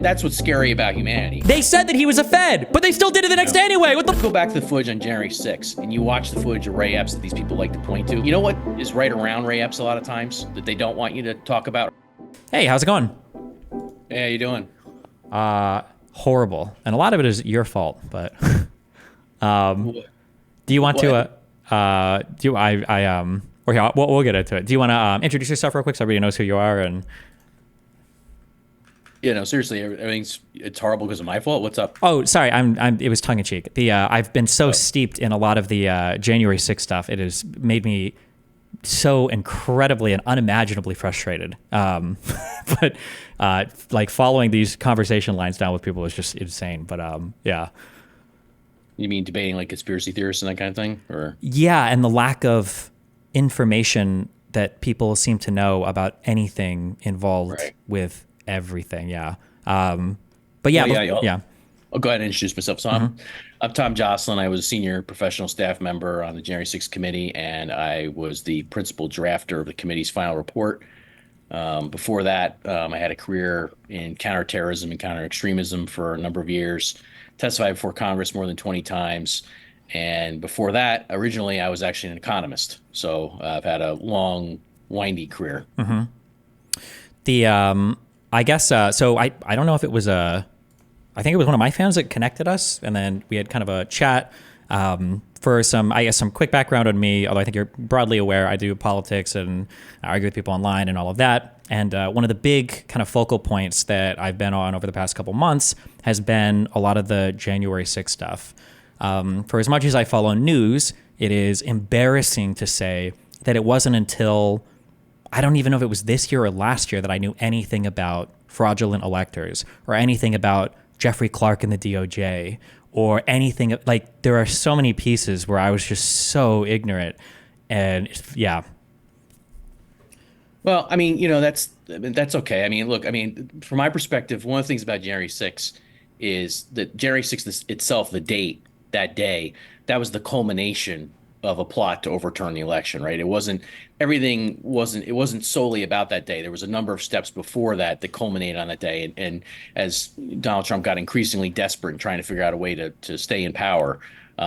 That's what's scary about humanity. They said that he was a Fed, but they still did it the next day anyway. What the? Go back to the footage on January 6th, and you watch the footage of Ray Epps that these people like to point to. You know what is right around Ray Epps a lot of times that they don't want you to talk about? Hey, how's it going? Hey, how you doing? Horrible, and a lot of it is your fault. But do you want to? Or here, we'll get into it. Do you want to introduce yourself real quick so everybody knows who you are? And You know, seriously, it's horrible because of my fault. What's up? oh, sorry, it was tongue in cheek. I've been so steeped in a lot of the January 6th stuff. It has made me so incredibly and unimaginably frustrated. But like following these conversation lines down with people is just insane. But yeah. You mean debating like conspiracy theorists and that kind of thing, or? Yeah, and the lack of information that people seem to know about anything involved with everything. Yeah. But yeah, yeah. I'll go ahead and introduce myself. So I'm Tom Joscelyn. I was a senior professional staff member on the January 6th committee, and I was the principal drafter of the committee's final report. Before that, I had a career in counterterrorism and counter-extremism for a number of years, testified before Congress more than 20 times. And before that, originally, I was actually an economist. So I've had a long, windy career. I guess, so I don't know if it was I think it was one of my fans that connected us, and then we had kind of a chat for some quick background on me, although I think you're broadly aware I do politics and I argue with people online and all of that. And one of the big kind of focal points that I've been on over the past couple months has been a lot of the January 6th stuff. For as much as I follow news, it is embarrassing to say that it wasn't until, I don't even know if it was this year or last year, that I knew anything about fraudulent electors or anything about Jeffrey Clark and the DOJ or anything. Like, there are so many pieces where I was just so ignorant. And yeah. Well, I mean, you know, that's okay. I mean, look, I mean, from my perspective, one of the things about January 6th is that January 6th itself, the date, that day, that was the culmination of a plot to overturn the election, right? It wasn't solely about that day. There was a number of steps before that that culminated on that day. And as Donald Trump got increasingly desperate in trying to figure out a way to stay in power,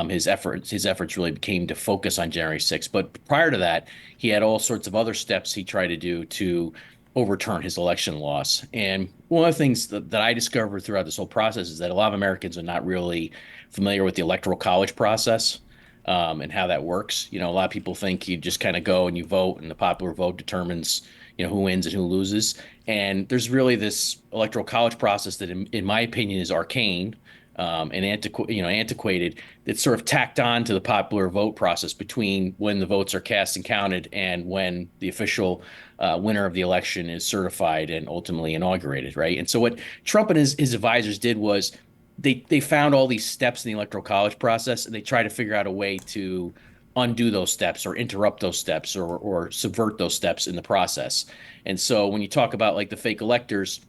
his efforts really became to focus on January 6th. But prior to that, he had all sorts of other steps he tried to do to overturn his election loss. And one of the things that I discovered throughout this whole process is that a lot of Americans are not really familiar with the electoral college process. And how that works. You know, a lot of people think you just kind of go and you vote, and the popular vote determines, you know, who wins and who loses. And there's really this electoral college process that, in my opinion, is arcane and antiquated. It's sort of tacked on to the popular vote process between when the votes are cast and counted and when the official winner of the election is certified and ultimately inaugurated, right? And so what Trump and his advisors did was they found all these steps in the electoral college process, and they try to figure out a way to undo those steps or interrupt those steps or subvert those steps in the process. And so when you talk about like the fake electors,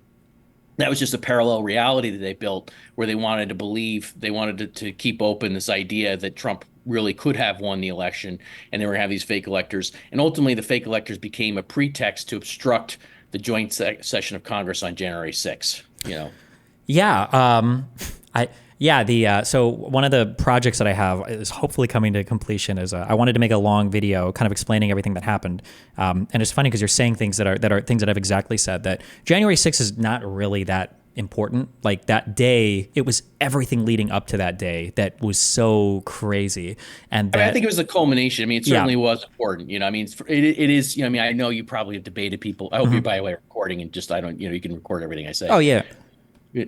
that was just a parallel reality that they built where they wanted to keep open this idea that Trump really could have won the election, and they were going to have these fake electors. And ultimately, the fake electors became a pretext to obstruct the joint session of Congress on January 6th, you know. Yeah. So one of the projects that I have is hopefully coming to completion is I wanted to make a long video kind of explaining everything that happened. And it's funny because you're saying things that are things that I've exactly said, that January 6th is not really that important. Like that day, it was everything leading up to that day that was so crazy. And I think it was the culmination. I mean, it certainly was important. You know, I mean, it is, you know, I mean, I know you probably have debated people. I hope you, by the way, are recording and just, you can record everything I say. Oh yeah.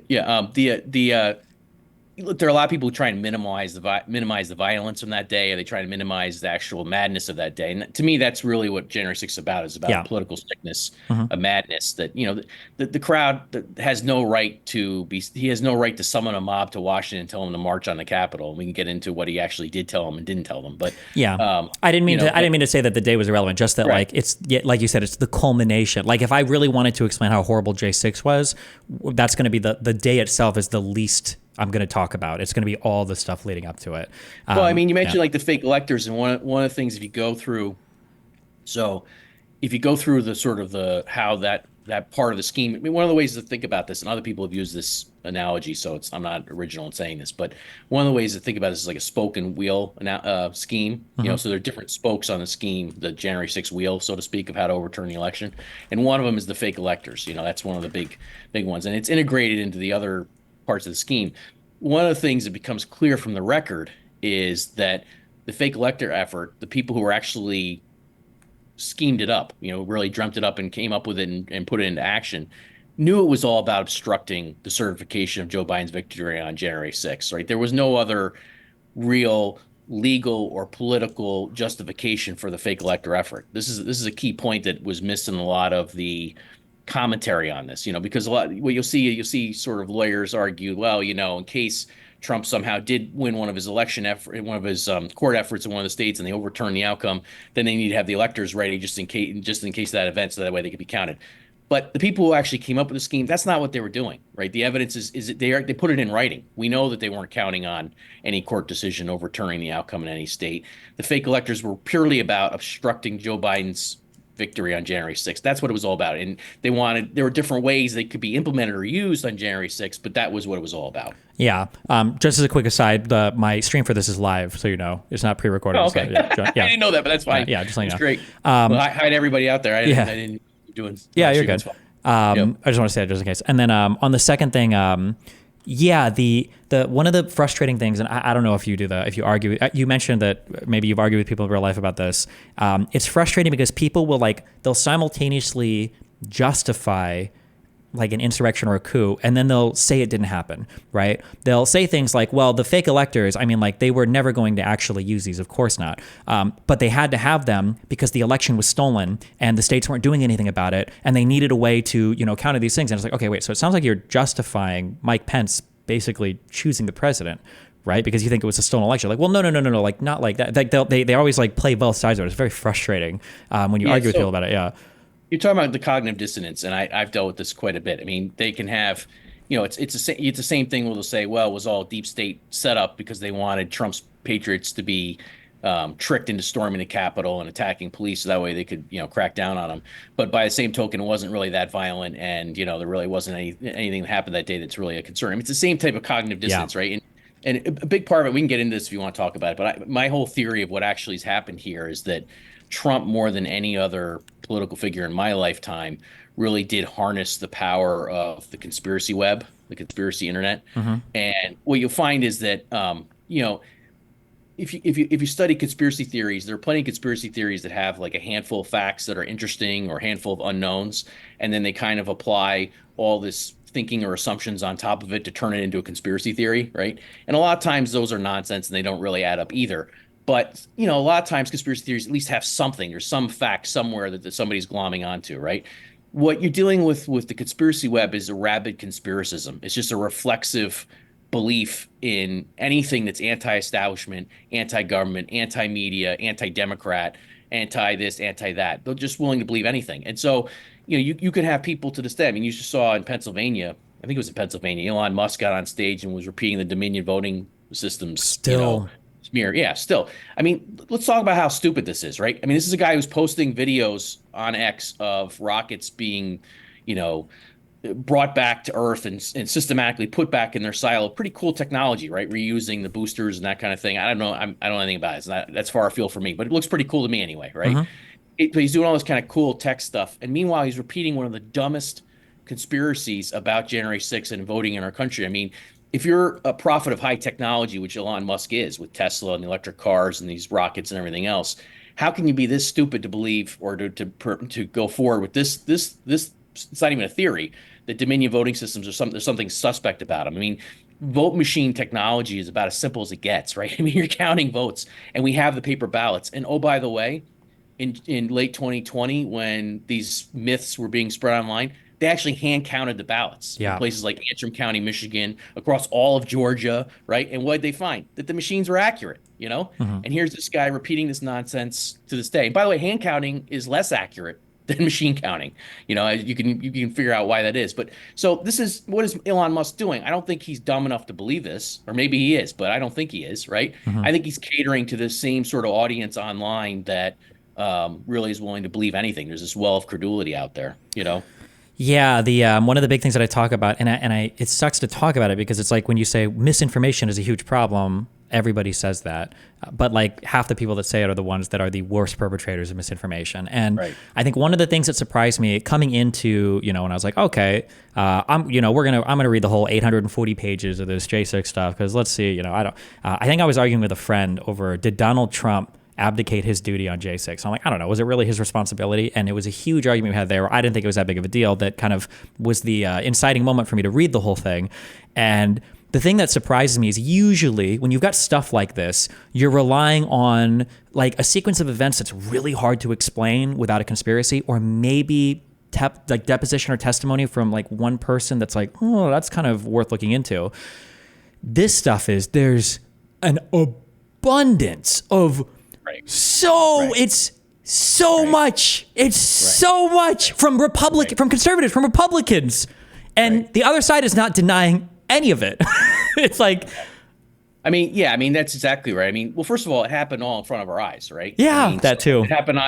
Yeah. There are a lot of people who try and minimize the violence from that day, or they try to minimize the actual madness of that day. And to me, that's really what January 6th is about. Is about political sickness, a madness that, you know, the crowd has no right to he has no right to summon a mob to Washington and tell them to march on the Capitol. We can get into what he actually did tell them and didn't tell them. But I didn't mean to say that the day was irrelevant. Just that, like, it's like you said, it's the culmination. Like if I really wanted to explain how horrible J6 was, that's going to be the day itself is the least I'm going to talk about. It's going to be all the stuff leading up to it. Well, I mean, you mentioned like the fake electors, and one of the things, if you go through the sort of how that that part of the scheme. I mean, one of the ways to think about this, and other people have used this analogy, so I'm not original in saying this, but one of the ways to think about this is like a spoke and wheel scheme. So there are different spokes on the scheme, the January 6th wheel, so to speak, of how to overturn the election, and one of them is the fake electors. That's one of the big ones, and it's integrated into the other parts of the scheme. One of the things that becomes clear from the record is that the fake elector effort, the people who were actually schemed it up, really dreamt it up and came up with it and put it into action, knew it was all about obstructing the certification of Joe Biden's victory on January 6th, right? There was no other real legal or political justification for the fake elector effort. This is a key point that was missed in a lot of the commentary on this, because what you'll see sort of lawyers argue, well, in case Trump somehow did win one of his court efforts in one of the states and they overturn the outcome, then they need to have the electors ready just in case of that event, so that way they could be counted. But the people who actually came up with the scheme, that's not what they were doing, right? The evidence is that they put it in writing. We know that they weren't counting on any court decision overturning the outcome in any state. The fake electors were purely about obstructing Joe Biden's victory on January 6th. That's what it was all about. And there were different ways they could be implemented or used on January 6th, but that was what it was all about. Yeah. Just as a quick aside, my stream for this is live, so it's not pre-recorded. Oh, okay. So, yeah. I didn't know that, but that's fine. Yeah, just let you know. Great. Well, hi to everybody out there. I didn't doing. Yeah, you're good. I just want to say that just in case. And then on the second thing, the one of the frustrating things, and I don't know if you argue, you mentioned that maybe you've argued with people in real life about this. It's frustrating because people they'll simultaneously justify like an insurrection or a coup, and then they'll say it didn't happen, right? They'll say things like, well, the fake electors, they were never going to actually use these, of course not. But they had to have them because the election was stolen and the states weren't doing anything about it, and they needed a way to, counter these things. And it's like, okay, wait, so it sounds like you're justifying Mike Pence basically choosing the president, right? Because you think it was a stolen election. Like, well, no, like not like that. Like they always like play both sides of it. It's very frustrating when you argue with people about it. Yeah. You're talking about the cognitive dissonance, and I've dealt with this quite a bit. I mean, they can have, it's the same thing where they'll say, well, it was all deep state set up because they wanted Trump's patriots to be tricked into storming the Capitol and attacking police, so that way they could, crack down on them. But by the same token, it wasn't really that violent, and there really wasn't anything that happened that day that's really a concern. I mean, it's the same type of cognitive dissonance, right? And a big part of it, we can get into this if you want to talk about it, but my whole theory of what actually has happened here is that Trump, more than any other political figure in my lifetime, really did harness the power of the conspiracy web, the conspiracy internet. And what you'll find is that, if you study conspiracy theories, there are plenty of conspiracy theories that have like a handful of facts that are interesting or a handful of unknowns, and then they kind of apply all this thinking or assumptions on top of it to turn it into a conspiracy theory, right? And a lot of times those are nonsense and they don't really add up either. But, a lot of times conspiracy theories at least have something or some fact somewhere that somebody's glomming onto, right? What you're dealing with the conspiracy web is a rabid conspiracism. It's just a reflexive belief in anything that's anti-establishment, anti-government, anti-media, anti-democrat, anti-this, anti-that. They're just willing to believe anything. And so, you could have people to this day. I mean, you just saw in Pennsylvania, I think it was in Pennsylvania, Elon Musk got on stage and was repeating the Dominion voting systems. Still. Smear. Yeah, still. I mean, let's talk about how stupid this is, right? I mean, this is a guy who's posting videos on X of rockets being, brought back to Earth and systematically put back in their silo. Pretty cool technology, right? Reusing the boosters and that kind of thing. I don't know. I don't know anything about it. That's far afield for me, but it looks pretty cool to me anyway, right? But he's doing all this kind of cool tech stuff. And meanwhile, he's repeating one of the dumbest conspiracies about January 6th and voting in our country. I mean, if you're a prophet of high technology, which Elon Musk is with Tesla and the electric cars and these rockets and everything else, how can you be this stupid to believe or to go forward with this? It's not even a theory that Dominion voting systems are there's something suspect about them. I mean, vote machine technology is about as simple as it gets, right? I mean, you're counting votes, and we have the paper ballots. And oh, by the way, in late 2020, when these myths were being spread online, they actually hand counted the ballots in places like Antrim County, Michigan, across all of Georgia, right? And what did they find? That the machines were accurate, And here's this guy repeating this nonsense to this day. And by the way, hand counting is less accurate than machine counting. You can figure out why that is. But so what is Elon Musk doing? I don't think he's dumb enough to believe this, or maybe he is, but I don't think he is, right? I think he's catering to the same sort of audience online that really is willing to believe anything. There's this well of credulity out there, Yeah, the one of the big things that I talk about, and it sucks to talk about it because it's like when you say misinformation is a huge problem, everybody says that, but like half the people that say it are the ones that are the worst perpetrators of misinformation. And Right. I think one of the things that surprised me coming into, when I was like, okay, I'm gonna read the whole 840 pages of this J6 stuff because let's see, I think I was arguing with a friend over did Donald Trump abdicate his duty on J6. I'm like, I don't know. Was it really his responsibility? And it was a huge argument we had there where I didn't think it was that big of a deal. That kind of was the inciting moment for me to read the whole thing. And the thing that surprises me is usually when you've got stuff like this, you're relying on like a sequence of events that's really hard to explain without a conspiracy, or maybe like deposition or testimony from like one person that's like, oh, that's kind of worth looking into. This stuff there's an abundance of it's so much. It's so much from from conservatives, from Republicans, and the other side is not denying any of it. It's like, I mean, that's exactly right. I mean, well, first of all, it happened all in front of our eyes, right? Yeah, I mean, that too. It happened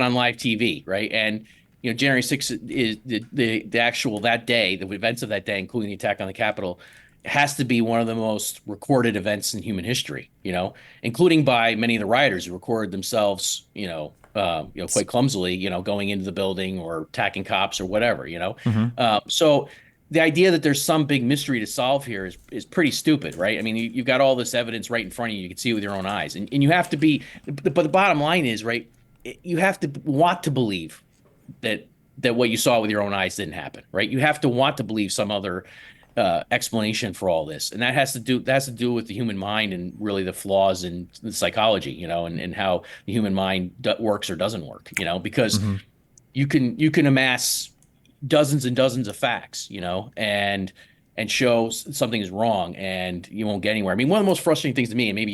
on live TV, right? And January 6th is the actual that day, the events of that day, including the attack on the Capitol, has to be one of the most recorded events in human history, including by many of the rioters who recorded themselves, quite clumsily, going into the building or attacking cops or whatever, So the idea that there's some big mystery to solve here is pretty stupid, right? I mean, you've got all this evidence right in front of you. You can see it with your own eyes. And you have to be, but the bottom line is, right, you have to want to believe that what you saw with your own eyes didn't happen, right? You have to want to believe some other explanation for all this, and that has to do with the human mind and really the flaws in the psychology, and how the human mind works or doesn't work, because you can amass dozens and dozens of facts, and show something is wrong, and you won't get anywhere. I mean, one of the most frustrating things to me, and maybe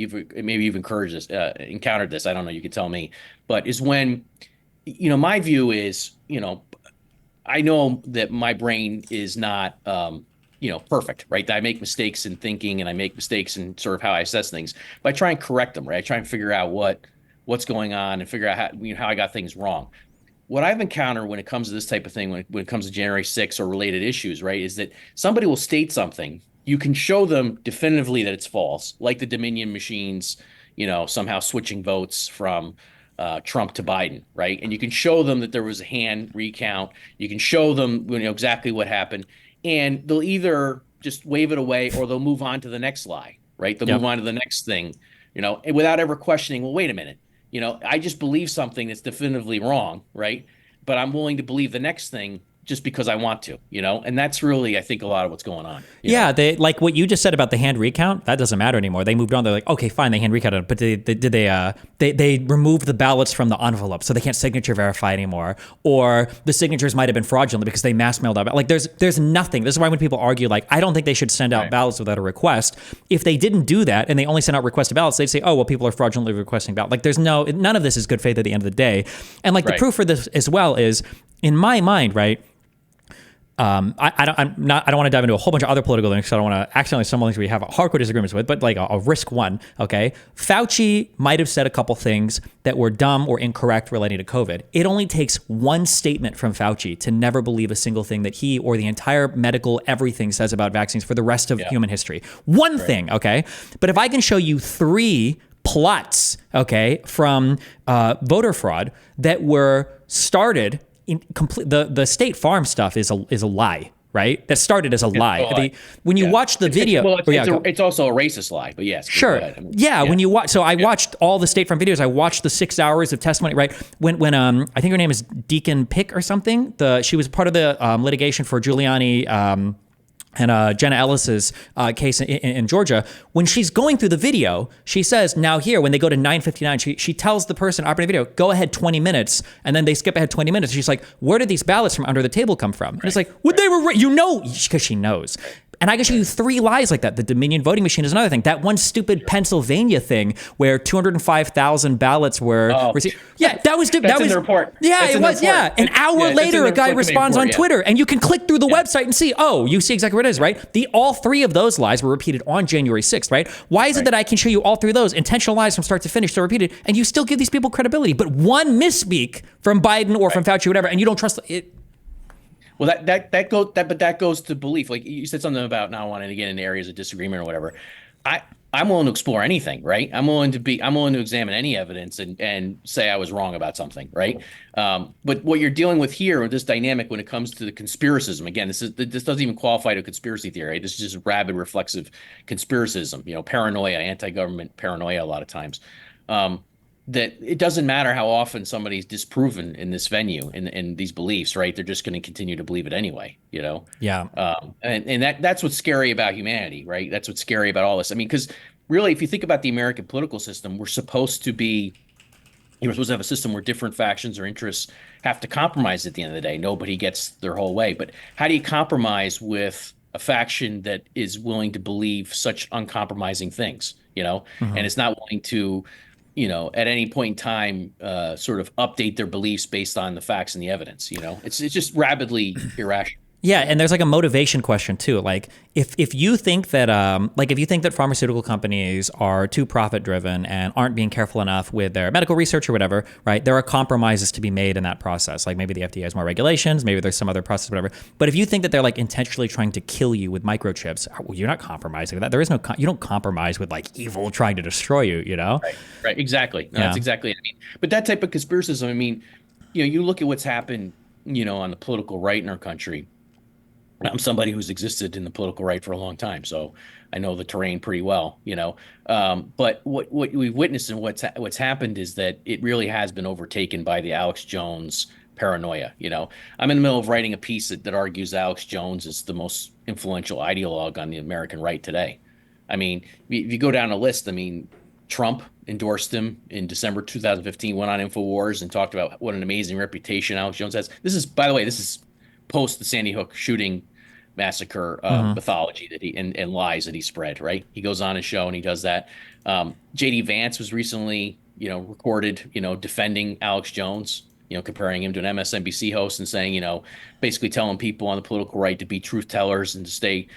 you've encouraged this, encountered this, I don't know, you could tell me, but is when, my view is, I know that my brain is not perfect, right? I make mistakes in thinking and I make mistakes in sort of how I assess things, but I try and correct them, right? I try and figure out what's going on and figure out how I got things wrong. What I've encountered when it comes to this type of thing, when it comes to January 6th or related issues, right, is that somebody will state something. You can show them definitively that it's false, like the Dominion machines, somehow switching votes from Trump to Biden, right? And you can show them that there was a hand recount. You can show them exactly what happened. And they'll either just wave it away or they'll move on to the next lie, right? They'll move on to the next thing, and without ever questioning, well, wait a minute, I just believe something that's definitively wrong, right? But I'm willing to believe the next thing just because I want to, and that's really, I think, a lot of what's going on. Yeah, they like what you just said about the hand recount. That doesn't matter anymore. They moved on. They're like, okay, fine, they hand recounted, but they removed the ballots from the envelope, so they can't signature verify anymore, or the signatures might have been fraudulent because they mass mailed out. Like, there's nothing. This is why when people argue, like, I don't think they should send out ballots without a request. If they didn't do that and they only sent out requested ballots, they'd say, oh, well, people are fraudulently requesting ballots. Like, none of this is good faith at the end of the day. And like the proof for this as well is, in my mind, right. I don't want to dive into a whole bunch of other political things, so I don't want to accidentally some things we have hardcore disagreements with, but like I'll risk one, okay? Fauci might have said a couple things that were dumb or incorrect relating to COVID. It only takes one statement from Fauci to never believe a single thing that he or the entire medical everything says about vaccines for the rest of human history. One thing, okay? But if I can show you 3 plots, okay, from voter fraud that were started the State Farm stuff is a lie, right? That started as a lie. When you watch the video, it's also a racist lie. But yes, sure, when you watch, so I watched all the State Farm videos. I watched the 6 hours of testimony. Right when I think her name is Deacon Pick or something. She was part of the litigation for Giuliani. And Jenna Ellis's case in Georgia, when she's going through the video, she says, now here, when they go to 9:59, she tells the person operating the video, go ahead 20 minutes, and then they skip ahead 20 minutes. She's like, where did these ballots from under the table come from? And it's like, well, they were, because she knows. And I can show you 3 lies like that. The Dominion voting machine is another thing. That one stupid Pennsylvania thing where 205,000 ballots were received. Yeah, that was... That's in the report. Yeah, it was, yeah. An hour later, a guy responds on Twitter, and you can click through the website and see, you see exactly what it is, right? All 3 of those lies were repeated on January 6th, right? Why is it that I can show you all 3 of those intentional lies from start to finish, so repeated, and you still give these people credibility, but one misspeak from Biden or from Fauci or whatever, and you don't trust it? Well, that goes to belief. Like you said something about not wanting to get into areas of disagreement or whatever. I I'm willing to explore anything, right? I'm willing to examine any evidence and say I was wrong about something, right? But what you're dealing with here with this dynamic when it comes to the conspiracism, again, this doesn't even qualify to conspiracy theory. Right? This is just rabid reflexive conspiracism, paranoia, anti-government paranoia a lot of times. That it doesn't matter how often somebody's disproven in this venue in these beliefs, right? They're just going to continue to believe it anyway. Yeah. And that's what's scary about humanity, right? That's what's scary about all this. I mean, because really, if you think about the American political system, we're supposed to have a system where different factions or interests have to compromise at the end of the day. Nobody gets their whole way. But how do you compromise with a faction that is willing to believe such uncompromising things, Mm-hmm. and it's not willing to at any point in time, sort of update their beliefs based on the facts and the evidence. It's just rabidly irrational. Yeah, and there's like a motivation question too. Like if you think that pharmaceutical companies are too profit driven and aren't being careful enough with their medical research or whatever, right? There are compromises to be made in that process. Like maybe the FDA has more regulations, maybe there's some other process, whatever. But if you think that they're like intentionally trying to kill you with microchips, well, you're not compromising with that. There is you don't compromise with like evil trying to destroy you. Right. Exactly. No, That's exactly it. I mean, but that type of conspiracism. I mean, you look at what's happened, on the political right in our country. I'm somebody who's existed in the political right for a long time, so I know the terrain pretty well, But what we've witnessed and what's happened is that it really has been overtaken by the Alex Jones paranoia. I'm in the middle of writing a piece that argues Alex Jones is the most influential ideologue on the American right today. I mean, if you go down a list, I mean, Trump endorsed him in December 2015, went on InfoWars and talked about what an amazing reputation Alex Jones has. By the way, this is post the Sandy Hook shooting massacre mythology that and lies that he spread, right? He goes on his show and he does that. JD Vance was recently, recorded, defending Alex Jones, comparing him to an MSNBC host and saying, basically telling people on the political right to be truth tellers and to stay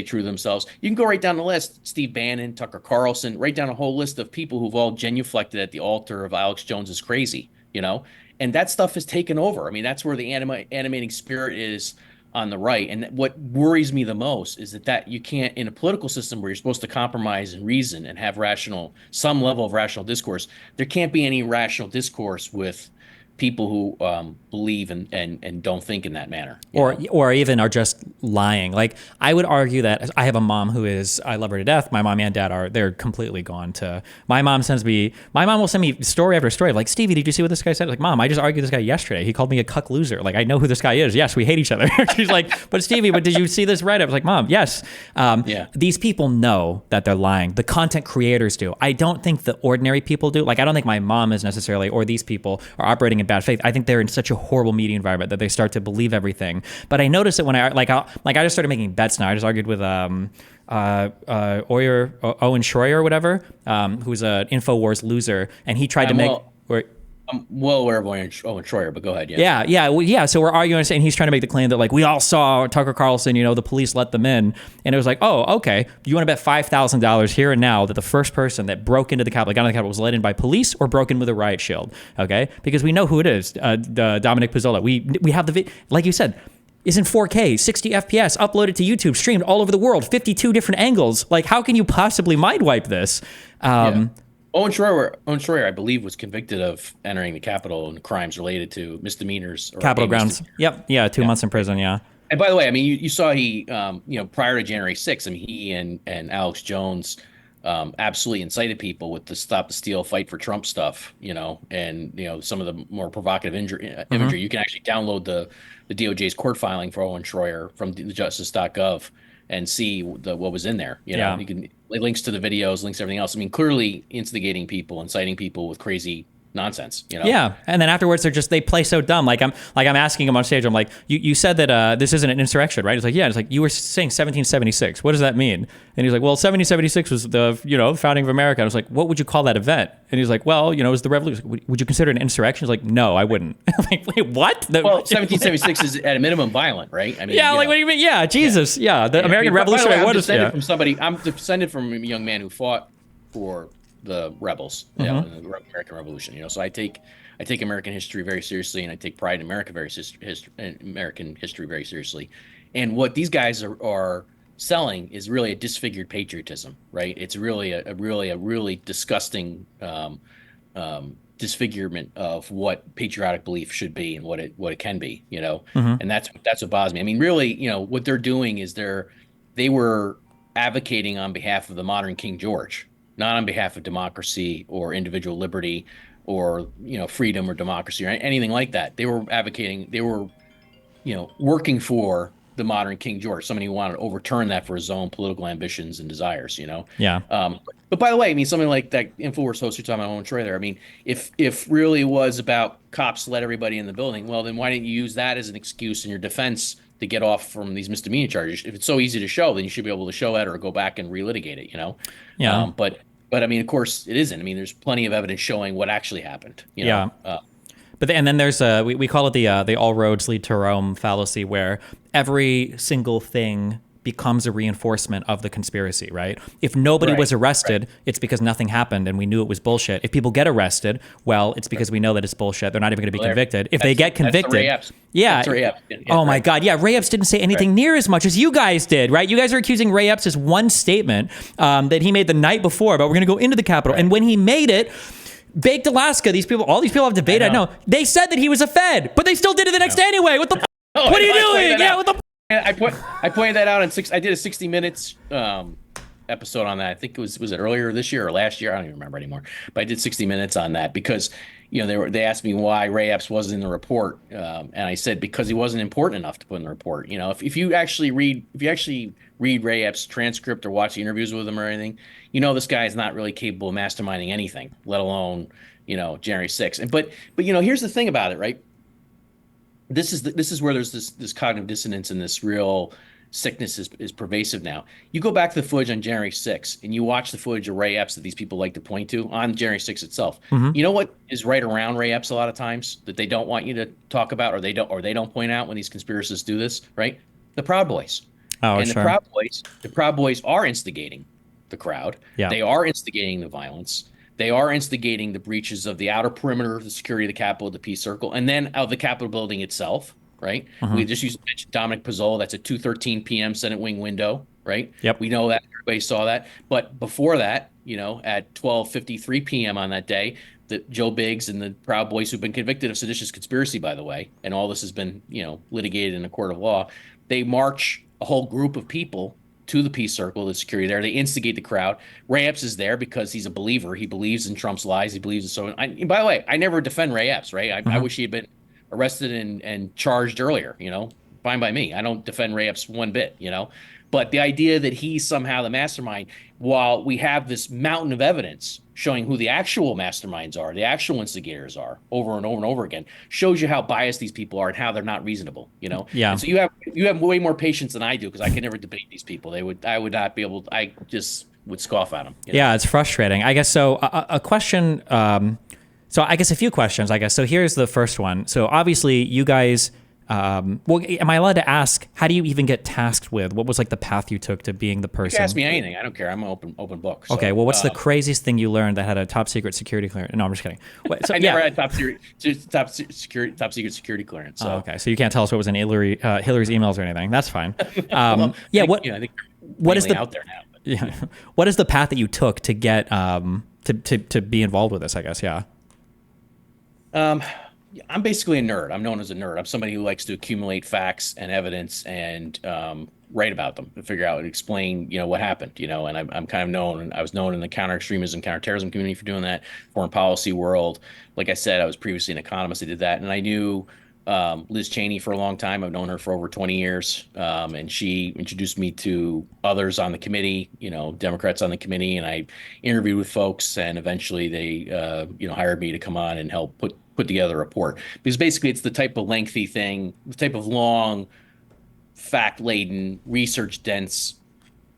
true to themselves. You can go right down the list. Steve Bannon, Tucker Carlson, right down a whole list of people who've all genuflected at the altar of Alex Jones is crazy, and that stuff has taken over. I mean, that's where the animating spirit is on the right. And what worries me the most is that you can't, in a political system where you're supposed to compromise and reason and have some level of rational discourse, there can't be any rational discourse with people who believe and don't think in that manner. Or even are just lying. Like I would argue that I have a mom I love her to death. My mom and dad they're completely gone to, my mom will send me story after story of like, Stevie, did you see what this guy said? Like, Mom, I just argued with this guy yesterday. He called me a cuck loser. Like, I know who this guy is. Yes, we hate each other. She's like, but Stevie, did you see this write-up? I was like, Mom, yes. These people know that they're lying. The content creators do. I don't think the ordinary people do. Like, I don't think my mom is necessarily, or these people are operating in bad faith. I think they're in such a horrible media environment that they start to believe everything. But I noticed that when I just started making bets now. I just argued with Owen Schroyer or whatever, who's an InfoWars loser, and he tried to make. I'm well aware of Owen Schroyer, but go ahead. Yeah. So we're arguing, and he's trying to make the claim that like we all saw Tucker Carlson, the police let them in, and it was like, oh, okay. You want to bet $5,000 here and now that the first person that broke into the Capitol, got into the Capitol, was let in by police or broke in with a riot shield? Okay, because we know who it is. Dominic Pizzola. We have the like you said. Is in 4K, 60 FPS, uploaded to YouTube, streamed all over the world, 52 different angles. Like, how can you possibly mind wipe this? Owen Schroyer, I believe, was convicted of entering the Capitol and crimes related to misdemeanors. Or Capitol grounds. Yep. Yeah. 2 months in prison. Yeah. And by the way, I mean, you saw he, prior to January 6th, I mean, he and Alex Jones absolutely incited people with the Stop the Steal, Fight for Trump stuff, and, some of the more provocative imagery. You can actually download the DOJ's court filing for Owen Schroyer from the justice.gov and see what was in there. You can links to the videos, links to everything else. I mean, clearly instigating people, inciting people with crazy nonsense. Yeah, and then afterwards they play so dumb. Like I'm asking him on stage. I'm like, you said that this isn't an insurrection, right? It's like, yeah. It's like, you were saying 1776. What does that mean? And he's like, well, 1776 was the founding of America. And I was like, what would you call that event? And he's like, well, it was the revolution. Would you consider it an insurrection? He's like, no, I wouldn't. I'm like, wait, what? Well, 1776 is at a minimum violent, right? I mean, what do you mean? Yeah, Jesus, yeah. The American Revolution. I'm descended from a young man who fought for the rebels, you know, in the American Revolution. You know, so I take American history very seriously, and I take pride in American history very seriously. And what these guys are selling is really a disfigured patriotism, right? It's really a really disgusting disfigurement of what patriotic belief should be and what it can be, you know. And that's what bothers me. I mean, really, you know, what they're doing is they were advocating on behalf of the modern King George, not on behalf of democracy or individual liberty or, you know, freedom or democracy or anything like that. They were advocating, you know, working for the modern King George, somebody who wanted to overturn that for his own political ambitions and desires, you know? Yeah. But by the way, I mean, something like that InfoWars host you're talking about, Owen Troy there, I mean, if really it was about cops let everybody in the building, well, then why didn't you use that as an excuse in your defense to get off from these misdemeanor charges? If it's so easy to show, then you should be able to show it or go back and relitigate it, you know? Yeah. But I mean, of course, it isn't. I mean, there's plenty of evidence showing what actually happened, you know? Yeah. And then there's we call it the all roads lead to Rome fallacy, where every single thing becomes a reinforcement of the conspiracy, right? If nobody was arrested, it's because nothing happened and we knew it was bullshit. If people get arrested, well, it's because we know that it's bullshit. They're not even going to be convicted. If they get convicted, Ray Epps. yeah. Ray Epps. Oh my God, yeah. Ray Epps didn't say anything near as much as you guys did, right? You guys are accusing Ray Epps' one statement that he made the night before about we're going to go into the Capitol, and when he made it. Baked Alaska, all these people have debated. I know. They said that he was a Fed, but they still did it the next day anyway. What the? What are you doing? Yeah, what the? I pointed that out I did a 60 Minutes episode on that. I think was it earlier this year or last year? I don't even remember anymore. But I did 60 Minutes on that because, you know, they asked me why Ray Epps wasn't in the report, and I said because he wasn't important enough to put in the report. You know, if you actually read Ray Epps' transcript or watch the interviews with him or anything, you know this guy is not really capable of masterminding anything, let alone, you know, January 6th. And but you know, here's the thing about it, right? This is where there's this cognitive dissonance and this real sickness is pervasive now. You go back to the footage on January 6th and you watch the footage of Ray Epps that these people like to point to on January 6th itself. You know what is right around Ray Epps a lot of times that they don't want you to talk about or they don't point out when these conspiracists do this, right? The Proud Boys. Oh, and sure. The Proud Boys are instigating the crowd. Yeah. They are instigating the violence. They are instigating the breaches of the outer perimeter of the security of the Capitol, the Peace Circle, and then of the Capitol building itself, right? We just used to mention Dominic Pizzola. That's a 2:13 p.m. Senate wing window, right? Yep. We know that. Everybody saw that. But before that, you know, at 12:53 p.m. on that day, Joe Biggs and the Proud Boys, who've been convicted of seditious conspiracy, by the way, and all this has been, you know, litigated in a court of law, they march a whole group of people to the Peace Circle, the security there. They instigate the crowd. Ray Epps is there because he's a believer. He believes in Trump's lies. He believes in so. By the way, I never defend Ray Epps, right? I wish he had been arrested and charged earlier. You know, fine by me. I don't defend Ray Epps one bit. You know, but the idea that he's somehow the mastermind, while we have this mountain of evidence showing who the actual masterminds are, the actual instigators are, over and over and over again, shows you how biased these people are and how they're not reasonable, you know? Yeah. And so you have way more patience than I do because I can never debate these people. I would not be able. I just would scoff at them. You know? Yeah, it's frustrating. I guess so. A question. So I guess a few questions. I guess so. Here's the first one. So obviously, you guys. Well, am I allowed to ask? How do you even get tasked with? What was like the path you took to being the person? You can ask me anything. I don't care. I'm an open book. So, okay. Well, what's the craziest thing you learned that had a top secret security clearance? No, I'm just kidding. Wait, so, I never had top secret security clearance. So. Oh, okay. So you can't tell us what was in Hillary's emails or anything. That's fine. Well, yeah. I think what is the out there now? But. Yeah. What is the path that you took to get to be involved with this? I guess. Yeah. I'm basically a nerd. I'm known as a nerd. I'm somebody who likes to accumulate facts and evidence and write about them and figure out and explain, you know, what happened, you know, and I'm kind of known. I was known in the counter-extremism, counterterrorism community for doing that, foreign policy world. Like I said, I was previously an economist. I did that. And I knew Liz Cheney for a long time. I've known her for over 20 years. And she introduced me to others on the committee, you know, Democrats on the committee. And I interviewed with folks and eventually they, you know, hired me to come on and help put together a report, because basically it's the type of lengthy thing, the type of long, fact-laden, research-dense,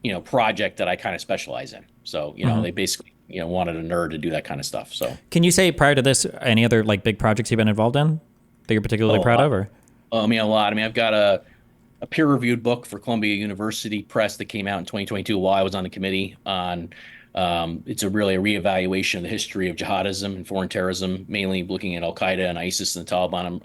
you know, project that I kind of specialize in. So, you know, they basically, you know, wanted a nerd to do that kind of stuff. So, can you say prior to this, any other like big projects you've been involved in that you're particularly proud of? Or I mean, a lot. I mean, I've got a peer-reviewed book for Columbia University Press that came out in 2022 while I was on the committee on It's a really a reevaluation of the history of jihadism and foreign terrorism, mainly looking at Al Qaeda and ISIS and the Taliban.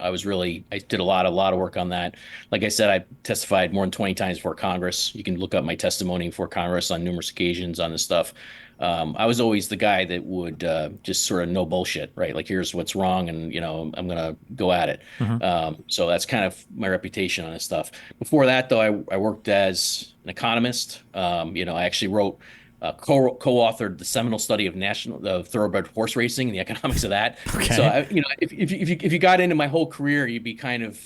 I did a lot of work on that. Like I said, I testified more than 20 times before Congress. You can look up my testimony before Congress on numerous occasions on this stuff. I was always the guy that would just sort of no bullshit, right? Like, here's what's wrong, and I'm gonna go at it. So that's kind of my reputation on this stuff. Before that, though, I worked as an economist. I actually wrote co-authored the seminal study of thoroughbred horse racing and the economics of that. Okay. So if you got into my whole career, you'd be kind of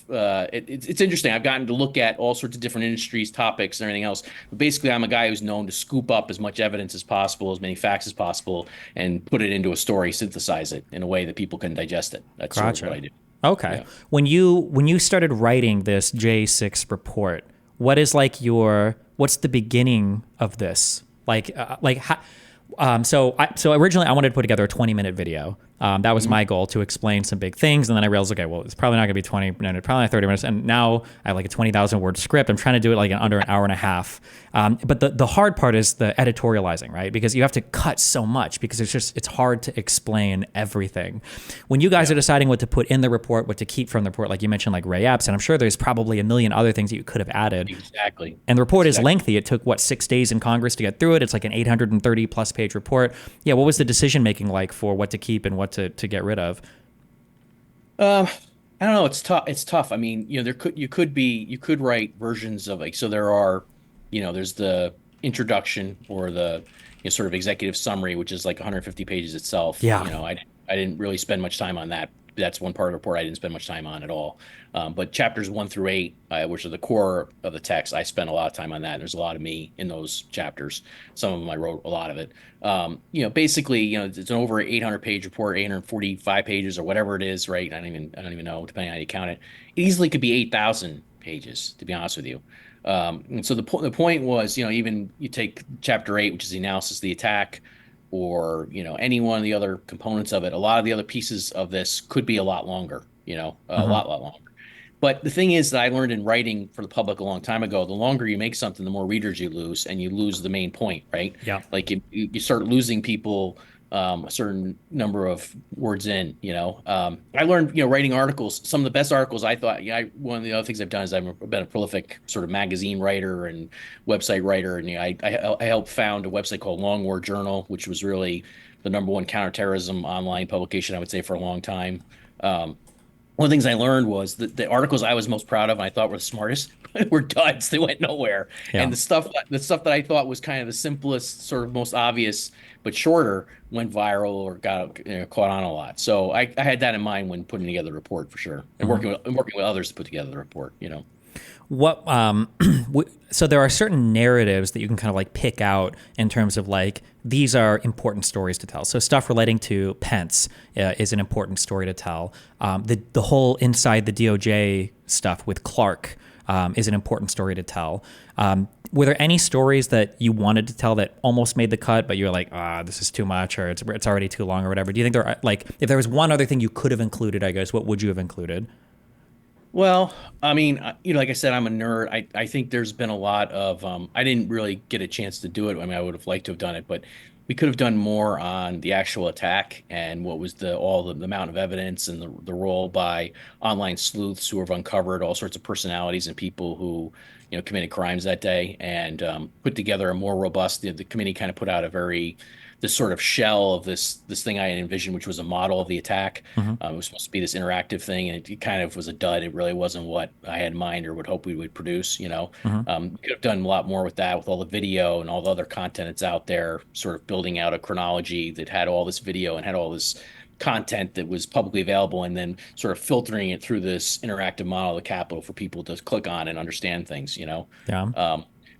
it's interesting. I've gotten to look at all sorts of different industries, topics, and everything else. But basically, I'm a guy who's known to scoop up as much evidence as possible, as many facts as possible, and put it into a story, synthesize it in a way that people can digest it. That's sort of what I do. Okay. Yeah. When you started writing this J6 report, what's the beginning of this? So originally I wanted to put together a 20-minute video. That was my goal, to explain some big things. And then I realized, okay, well, it's probably not going to be 20 minutes, probably not 30 minutes. And now I have like a 20,000 word script. I'm trying to do it like in under an hour and a half. But the hard part is the editorializing, right? Because you have to cut so much, because it's hard to explain everything. When you guys are deciding what to put in the report, what to keep from the report, like you mentioned, like Ray Epps, and I'm sure there's probably a million other things that you could have added. Exactly. And the report is lengthy. It took 6 days in Congress to get through it. It's like an 830 plus page report. Yeah. What was the decision making like for what to keep and what to get rid of? I don't know. It's tough. It's tough. I mean, you could write versions of, like, so there are, there's the introduction, or the sort of executive summary, which is like 150 pages itself. Yeah. I didn't really spend much time on that. That's one part of the report I didn't spend much time on at all. But chapters 1 through 8, which are the core of the text, I spent a lot of time on that. There's a lot of me in those chapters. Some of them I wrote a lot of it. Basically, it's an over 800-page report, 845 pages or whatever it is, right? I don't even know, depending on how you count it. It easily could be 8,000 pages, to be honest with you. And so the point was, even you take chapter 8, which is the analysis of the attack, or any one of the other components of it, a lot of the other pieces of this could be a lot longer, a lot longer. But the thing is that I learned in writing for the public a long time ago, the longer you make something, the more readers you lose, and you lose the main point, right? Yeah. Like you start losing people a certain number of words in. I learned, writing articles. Some of the best articles, I thought. One of the other things I've done is I've been a prolific sort of magazine writer and website writer, and I helped found a website called Long War Journal, which was really the #1 counterterrorism online publication, I would say, for a long time. One of the things I learned was that the articles I was most proud of, and I thought were the smartest, were duds. They went nowhere. Yeah. And the stuff that I thought was kind of the simplest, sort of most obvious, but shorter, went viral or got caught on a lot. So I had that in mind when putting together the report, for sure, and working with others to put together the report. What so there are certain narratives that you can kind of like pick out in terms of like, these are important stories to tell. So stuff relating to Pence is an important story to tell. The whole inside the DOJ stuff with Clark is an important story to tell. Were there any stories that you wanted to tell that almost made the cut, but you were like, this is too much, or it's already too long, or whatever? Do you think there are, like, if there was one other thing you could have included, I guess, what would you have included? Well, I mean, like I said, I'm a nerd. I think there's been a lot of, I didn't really get a chance to do it. I mean, I would have liked to have done it, but we could have done more on the actual attack and what was the amount of evidence, and the role by online sleuths who have uncovered all sorts of personalities and people who, committed crimes that day, and put together a more robust. The committee kind of put out this sort of shell of this thing I had envisioned, which was a model of the attack. It was supposed to be this interactive thing, and it kind of was a dud. It really wasn't what I had in mind or would hope we would produce. We could have done a lot more with that, with all the video and all the other content that's out there, sort of building out a chronology that had all this video and had all this content that was publicly available, and then sort of filtering it through this interactive model of the Capitol for people to click on and understand things. Yeah.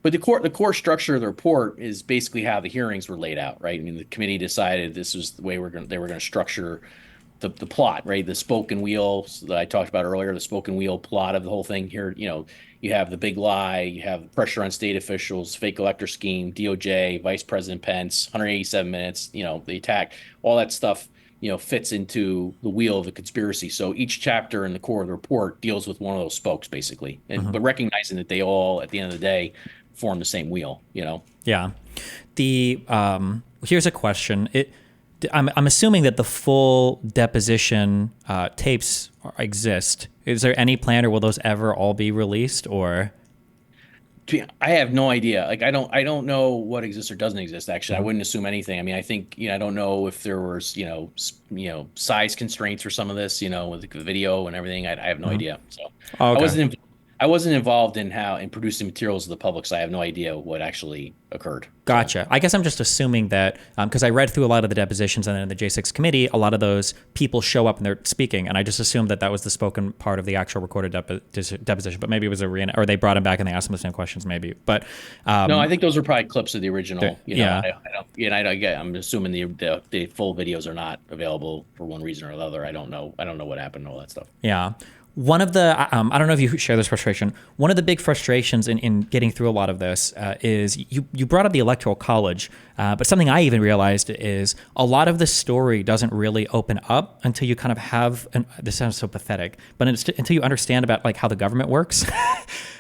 But the core structure of the report is basically how the hearings were laid out, right? I mean, the committee decided this was the way they were going to structure the plot, right? The spoken wheel that I talked about earlier, the spoken wheel plot of the whole thing here. You have the big lie, you have pressure on state officials, fake elector scheme, DOJ, Vice President Pence, 187 minutes, the attack, all that stuff, fits into the wheel of the conspiracy. So each chapter in the core of the report deals with one of those spokes, basically, but recognizing that they all, at the end of the day, form the same wheel. Yeah. here's a question. I'm assuming that the full deposition tapes exist. Is there any plan, or will those ever all be released, or? I have no idea. Like, I don't know what exists or doesn't exist. Actually, I wouldn't assume anything. I mean, I think, I don't know if there was, size constraints for some of this, with the video and everything. I have no idea. So Oh, okay. I wasn't involved in producing materials to the public, so I have no idea what actually occurred. Gotcha. I guess I'm just assuming that because I read through a lot of the depositions, and then in the J6 committee, a lot of those people show up and they're speaking, and I just assumed that was the spoken part of the actual recorded deposition. But maybe it was or they brought him back and they asked him the same questions, maybe. But no, I think those are probably clips of the original. Yeah. I'm assuming the full videos are not available for one reason or another. I don't know what happened to all that stuff. Yeah. One of the, I don't know if you share this frustration. One of the big frustrations in getting through a lot of this is you brought up the Electoral College, but something I even realized is a lot of the story doesn't really open up until you kind of have, and this sounds so pathetic, but until you understand about like how the government works.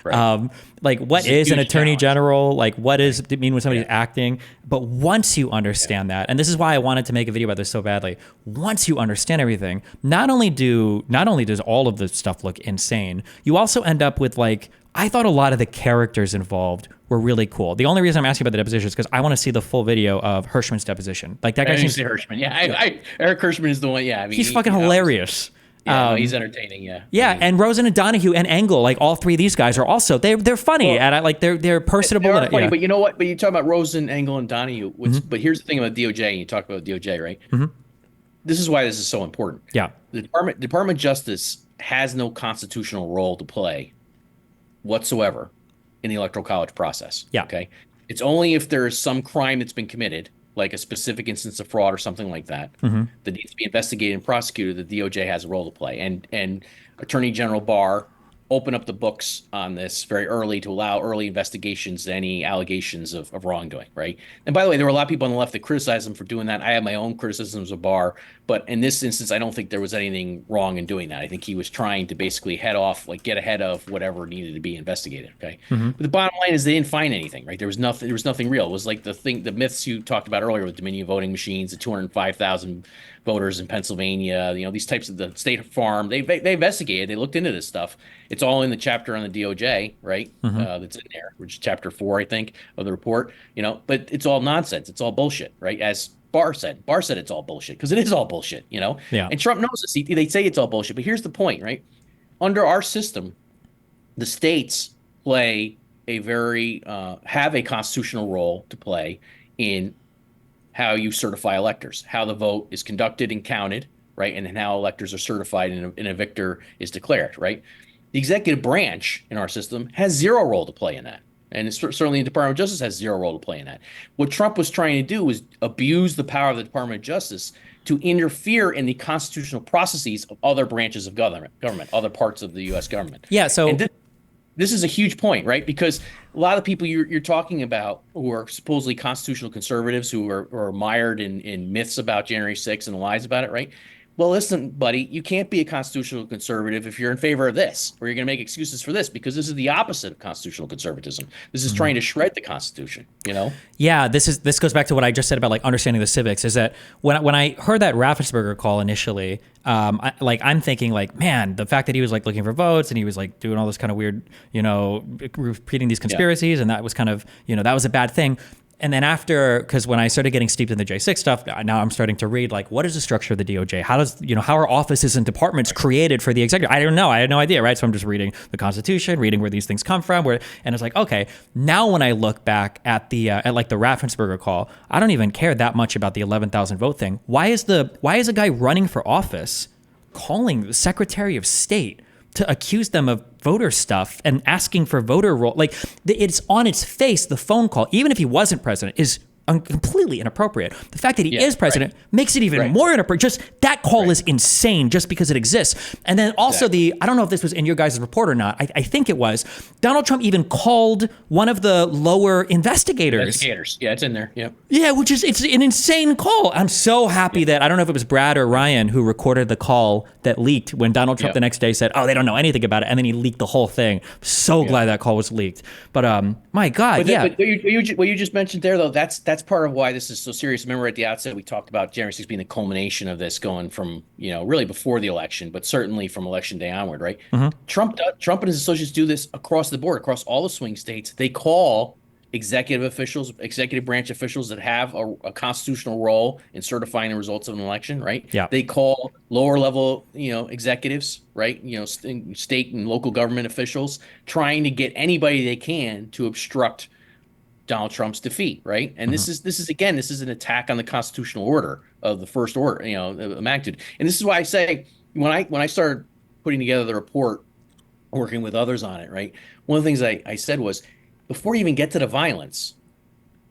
Right. Like what is an attorney general? Like what does it mean when somebody's acting? But once you understand that, and this is why I wanted to make a video about this so badly, once you understand everything, not only does all of the stuff look insane, you also end up with like, I thought a lot of the characters involved were really cool. The only reason I'm asking about the deposition is because I want to see the full video of Hirschman's deposition. Like that guy seems Hirschman. Yeah, Eric Hirschman is the one. Yeah, I mean, he's fucking hilarious. Yeah, no, he's entertaining. Yeah. Yeah, and Rosen and Donahue and Engel, like all three of these guys are also they're funny, and they're personable. They are funny, but you know what? But you talk about Rosen, Engel, and Donahue. But here's the thing about DOJ. And you talk about DOJ, right? Mm-hmm. This is why this is so important. Yeah, the Department of Justice has no constitutional role to play whatsoever in the Electoral College process. Yeah. Okay. It's only if there is some crime that's been committed, like a specific instance of fraud or something like that, that needs to be investigated and prosecuted, the DOJ has a role to play. And Attorney General Barr opened up the books on this very early to allow early investigations to any allegations of wrongdoing, right? And by the way, there were a lot of people on the left that criticized him for doing that. I have my own criticisms of Barr, but in this instance, I don't think there was anything wrong in doing that. I think he was trying to basically get ahead of whatever needed to be investigated, okay? But the bottom line is they didn't find anything, right? There was nothing real. It was like the myths you talked about earlier with Dominion voting machines, the 205,000 voters in Pennsylvania, these types of the State Farm. They investigated, they looked into this stuff. It's all in the chapter on the DOJ, right? That's in there, which is chapter 4, I think, of the report. But it's all nonsense. It's all bullshit, right? As Barr said it's all bullshit because it is all bullshit, Yeah. And Trump knows this. They say it's all bullshit, but here's the point, right? Under our system, the states play have a constitutional role to play in how you certify electors, how the vote is conducted and counted, right? And then how electors are certified and a victor is declared, right? The executive branch in our system has zero role to play in that. And certainly the Department of Justice has zero role to play in that. What Trump was trying to do was abuse the power of the Department of Justice to interfere in the constitutional processes of other branches of government, other parts of the U.S. government. Yeah, so... And this is a huge point, right? Because a lot of people you're talking about who are supposedly constitutional conservatives who are mired in myths about January 6th and lies about it, right? Well, listen, buddy, you can't be a constitutional conservative if you're in favor of this, or you're going to make excuses for this, because this is the opposite of constitutional conservatism. This is trying to shred the Constitution, Yeah, this goes back to what I just said about like understanding the civics. Is that when I heard that Raffensperger call initially, I'm thinking like, man, the fact that he was like looking for votes and he was like doing all this kind of weird, repeating these conspiracies, and that was kind of, that was a bad thing. And then because when I started getting steeped in the J6 stuff, now I'm starting to read like, what is the structure of the DOJ? How are offices and departments created for the executive? I don't know. I had no idea, right? So I'm just reading the Constitution, reading where these things come from, and it's like, okay, now when I look back at the like the Raffensperger call, I don't even care that much about the 11,000 vote thing. Why is a guy running for office calling the Secretary of State to accuse them of voter stuff and asking for voter roll? Like, it's on its face, the phone call, even if he wasn't president, is completely inappropriate. The fact that he is president makes it even more inappropriate. Just that call is insane just because it exists. And then also I don't know if this was in your guys' report or not. I think it was. Donald Trump even called one of the lower investigators. Yeah, it's in there. Yep. Yeah, it's an insane call. I'm so happy that, I don't know if it was Brad or Ryan who recorded the call that leaked when Donald Trump the next day said, oh, they don't know anything about it. And then he leaked the whole thing. So glad that call was leaked. But my God, But what you just mentioned there, though, that's that's part of why this is so serious. Remember at the outset, we talked about January 6th being the culmination of this going from, really before the election, but certainly from election day onward, right? Trump and his associates do this across the board, across all the swing states. They call executive branch officials that have a constitutional role in certifying the results of an election, right? Yeah. They call lower level, executives, right? State and local government officials trying to get anybody they can to obstruct Donald Trump's defeat, right? And this is an attack on the constitutional order of the first order, magnitude. And this is why I say when I started putting together the report, working with others on it, right? One of the things I said was, before you even get to the violence,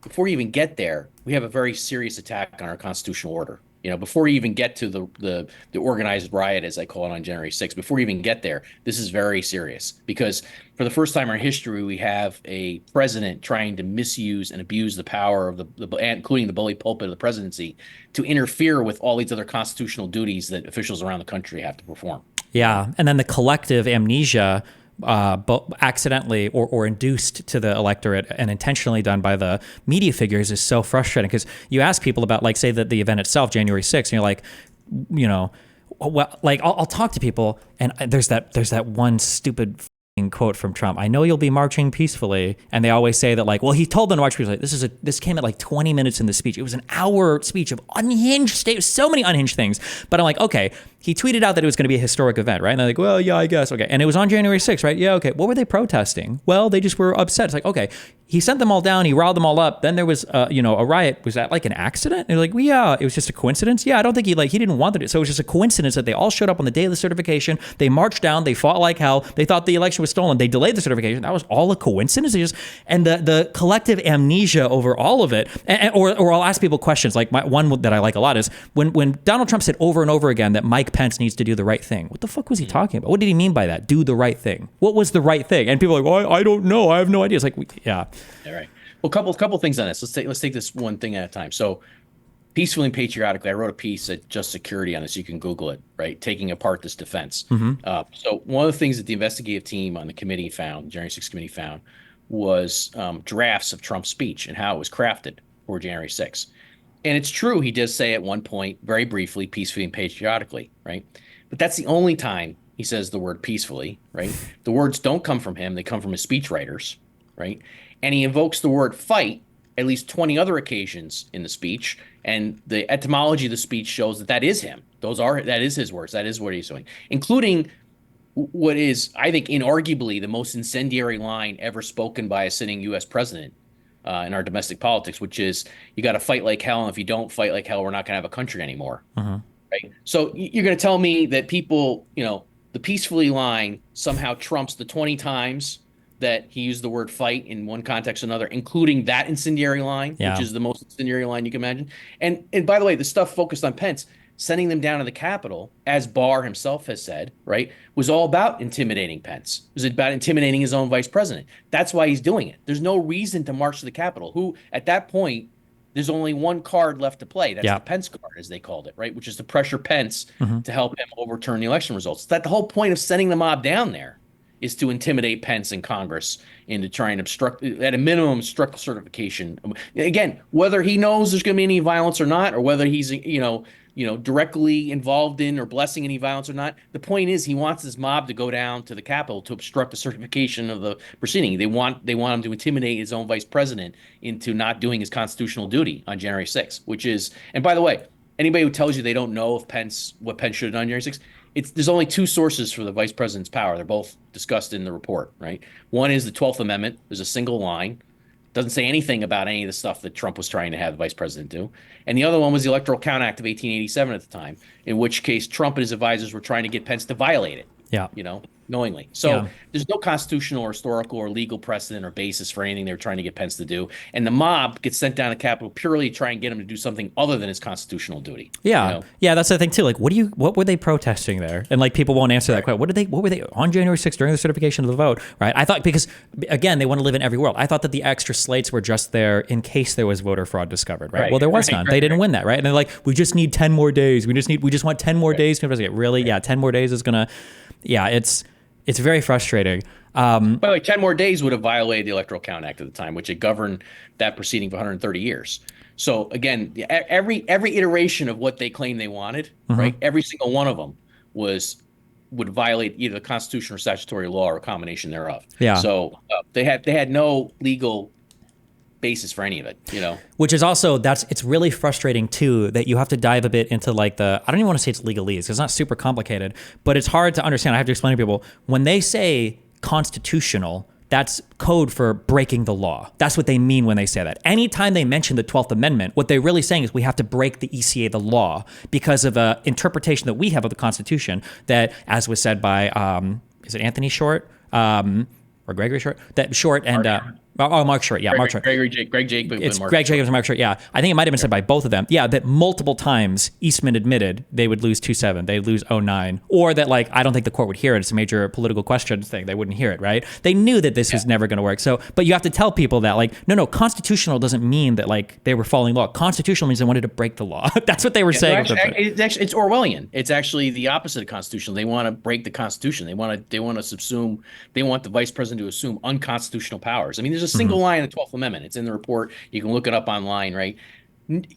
before you even get there, we have a very serious attack on our constitutional order. Before you even get to the organized riot, as I call it, on January 6th, before you even get there, this is very serious, because for the first time in our history, we have a president trying to misuse and abuse the power of including the bully pulpit of the presidency, to interfere with all these other constitutional duties that officials around the country have to perform. Yeah, and then the collective amnesia, but accidentally or induced to the electorate and intentionally done by the media figures, is so frustrating, because you ask people about, like, say that the event itself, January 6th, and you're like, well, like I'll talk to people, and there's that one stupid quote from Trump: "I know you'll be marching peacefully," and they always say that, like, well, he told them to march peacefully. This came at like 20 minutes in the speech. It was an hour speech of unhinged so many unhinged things. But I'm like, okay, he tweeted out that it was going to be a historic event, right? And they're like, well, yeah, I guess, okay. And it was on January 6th, right? Yeah, okay. What were they protesting? Well, they just were upset. It's like, okay, he sent them all down, he riled them all up. Then there was, a riot. Was that like an accident? And they're like, well, yeah, it was just a coincidence. Yeah, I don't think he didn't want it. So it was just a coincidence that they all showed up on the day of the certification. They marched down. They fought like hell. They thought the election was stolen. They delayed the certification. That was all a coincidence. And the collective amnesia over all of it. Or I'll ask people questions. Like one that I like a lot is when Donald Trump said over and over again that Mike Pence needs to do the right thing. What the fuck was he talking about? What did he mean by that? Do the right thing. What was the right thing? And people are like, well, I don't know. I have no idea. It's like, yeah. All right. Well, couple things on this. Let's take this one thing at a time. So, peacefully and patriotically, I wrote a piece at Just Security on this. You can Google it, right? Taking apart this defense. So one of the things that the investigative team on the committee found, January 6th committee found, was drafts of Trump's speech and how it was crafted for January 6th. And it's true, he does say at one point, very briefly, peacefully and patriotically, right? But that's the only time he says the word peacefully, right? The words don't come from him. They come from his speechwriters, right? And he invokes the word fight at least 20 other occasions in the speech. And the etymology of the speech shows that is him. That is his words. That is what he's doing, including what is, I think, inarguably the most incendiary line ever spoken by a sitting U.S. president in our domestic politics, which is, you got to fight like hell. And if you don't fight like hell, we're not going to have a country anymore. Right? So you're going to tell me that people, the peacefully line somehow trumps the 20 times that he used the word fight in one context or another, including that incendiary line, which is the most incendiary line you can imagine. And by the way, the stuff focused on Pence, sending them down to the Capitol, as Barr himself has said, right, was all about intimidating Pence. It was about intimidating his own vice president. That's why he's doing it. There's no reason to march to the Capitol, who at that point, there's only one card left to play. That's the Pence card, as they called it, right, which is to pressure Pence to help him overturn the election results. That the whole point of sending the mob down there is to intimidate Pence and Congress into trying to obstruct, at a minimum, obstruct the certification. Again, whether he knows there's going to be any violence or not, or whether he's, directly involved in or blessing any violence or not, the point is he wants this mob to go down to the Capitol to obstruct the certification of the proceeding. They want him to intimidate his own vice president into not doing his constitutional duty on January 6th, which is, and by the way, anybody who tells you they don't know what Pence should have done on January 6th, there's only two sources for the vice president's power. They're both discussed in the report, right? One is the 12th Amendment. There's a single line. Doesn't say anything about any of the stuff that Trump was trying to have the vice president do. And the other one was the Electoral Count Act of 1887 at the time, in which case Trump and his advisors were trying to get Pence to violate it. Yeah. Knowingly. So there's no constitutional or historical or legal precedent or basis for anything they're trying to get Pence to do. And the mob gets sent down to Capitol purely to try and get him to do something other than his constitutional duty. Yeah. Yeah, that's the thing too. Like, what were they protesting there? And like, people won't answer that question. What were they on January 6th during the certification of the vote? Right. I thought, because again, they want to live in every world. I thought that the extra slates were just there in case there was voter fraud discovered. Right. Well, there was none. They didn't win that. Right. And they're like, we just need 10 more days. We just want 10 more days to investigate. Really? Yeah. 10 more days is going to, it's It's very frustrating. By the way, 10 more days would have violated the Electoral Count Act at the time, which had governed that proceeding for 130 years. So again, every iteration of what they claimed they wanted, right? Every single one of them would violate either the Constitution or statutory law or a combination thereof. Yeah. So they had no legal basis for any of it, you know. Which is also, it's really frustrating too, that you have to dive a bit into like I don't even want to say it's legalese, 'cause it's not super complicated, but it's hard to understand. I have to explain to people, when they say constitutional, that's code for breaking the law. That's what they mean when they say that. Anytime they mention the 12th Amendment, what they're really saying is we have to break the ECA, the law, because of an interpretation that we have of the Constitution that, as was said by, is it Anthony Short? Or Gregory Short? That Short and... Mark Short, yeah, Mark Short. Greg Jacobs. It's Greg Jacobs and Mark Short, yeah. I think it might have been said by both of them. Yeah, that multiple times Eastman admitted they would lose 2-7, they'd lose 0-9, or that like, I don't think the court would hear it. It's a major political question thing. They wouldn't hear it, right? They knew that this was never going to work. So, but you have to tell people that like, no, constitutional doesn't mean that like they were following law. Constitutional means they wanted to break the law. That's what they were saying. It's Orwellian. It's actually the opposite of constitutional. They want to break the Constitution. They want to subsume. They want the vice president to assume unconstitutional powers. I mean, there's a single line in the 12th Amendment. It's in the report. You can look it up online, right?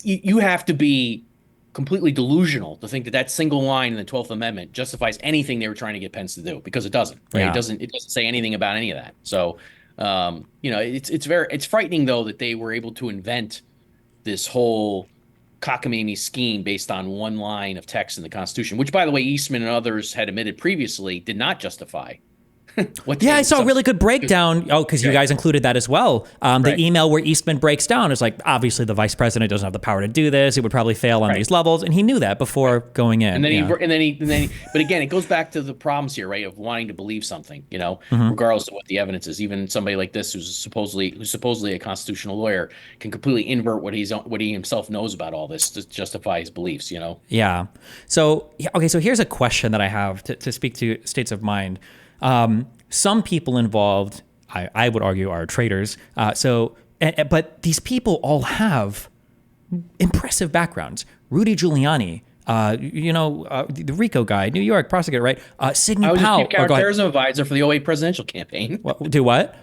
You have to be completely delusional to think that that single line in the 12th Amendment justifies anything they were trying to get Pence to do, because it doesn't. Right? Yeah. It doesn't say anything about any of that. So, you know, it's frightening though that they were able to invent this whole cockamamie scheme based on one line of text in the Constitution, which, by the way, Eastman and others had admitted previously did not justify. I saw a really good breakdown. Oh, because you guys included that as well. The email where Eastman breaks down is like, obviously the vice president doesn't have the power to do this. It would probably fail on these levels, and he knew that before going in. And then but again, it goes back to the problems here, right? Of wanting to believe something, you know, regardless of what the evidence is. Even somebody like this, who's supposedly a constitutional lawyer, can completely invert what he himself knows about all this to justify his beliefs, you know. Yeah. So so here's a question that I have to speak to states of mind. Some people involved, I would argue, are traitors. But these people all have impressive backgrounds. Rudy Giuliani, the RICO guy, New York prosecutor, right? Sidney Powell. I was the chief counterterrorism advisor for the 2008 presidential campaign. Do what?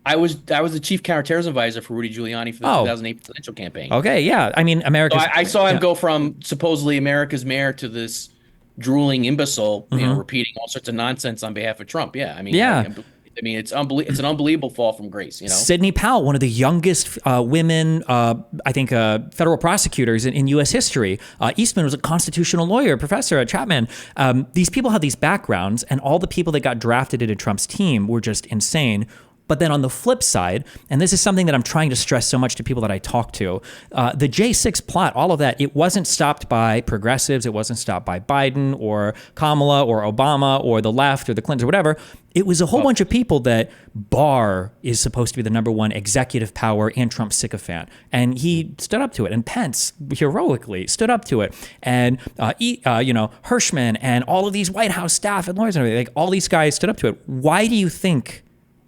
I was the chief counterterrorism advisor for Rudy Giuliani for the 2008 presidential campaign. Okay, yeah. I mean, America's... So I saw him go from supposedly America's mayor to this drooling imbecile, you know, repeating all sorts of nonsense on behalf of Trump. Yeah, I mean, it's an unbelievable fall from grace. You know, Sidney Powell, one of the youngest women, I think, federal prosecutors in U.S. history. Eastman was a constitutional lawyer, professor at Chapman. These people have these backgrounds, and all the people that got drafted into Trump's team were just insane. But then on the flip side, and this is something that I'm trying to stress so much to people that I talk to, the J6 plot, all of that, it wasn't stopped by progressives. It wasn't stopped by Biden or Kamala or Obama or the left or the Clintons or whatever. It was a whole bunch of people that Barr is supposed to be the number one executive power and Trump sycophant. And he stood up to it. And Pence heroically stood up to it. And, Hirschman and all of these White House staff and lawyers and everything, like all these guys stood up to it. Why do you think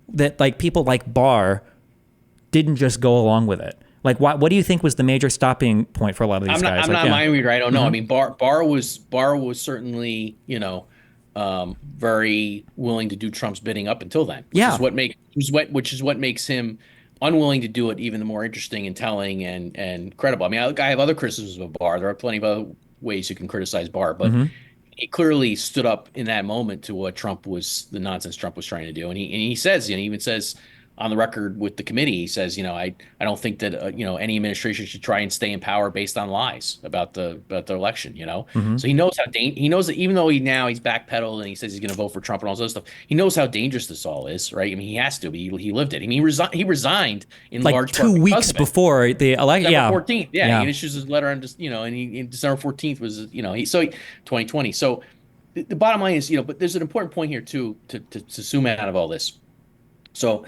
that like people like Barr didn't just go along with it? Like, what do you think was the major stopping point for a lot of these guys? I'm not a mind reader. I don't know. I mean, Barr was certainly, very willing to do Trump's bidding up until then. Which is what makes him unwilling to do it even more interesting and telling and credible. I mean, I have other criticisms of Barr. There are plenty of other ways you can criticize Barr, but he clearly stood up in that moment to what the nonsense Trump was trying to do. And he says, he even says on the record with the committee, he says, I don't think that, any administration should try and stay in power based on lies about the election, So he knows he knows that even though he's backpedaled and he says he's going to vote for Trump and all this other stuff, he knows how dangerous this all is, right? I mean, he has to, but he lived it. I mean, he resigned in like large part 2 weeks before the election. December 14th. Yeah. He issues his letter on just, and December 14th was, 2020. So the bottom line is, but there's an important point here too, to zoom out of all this. So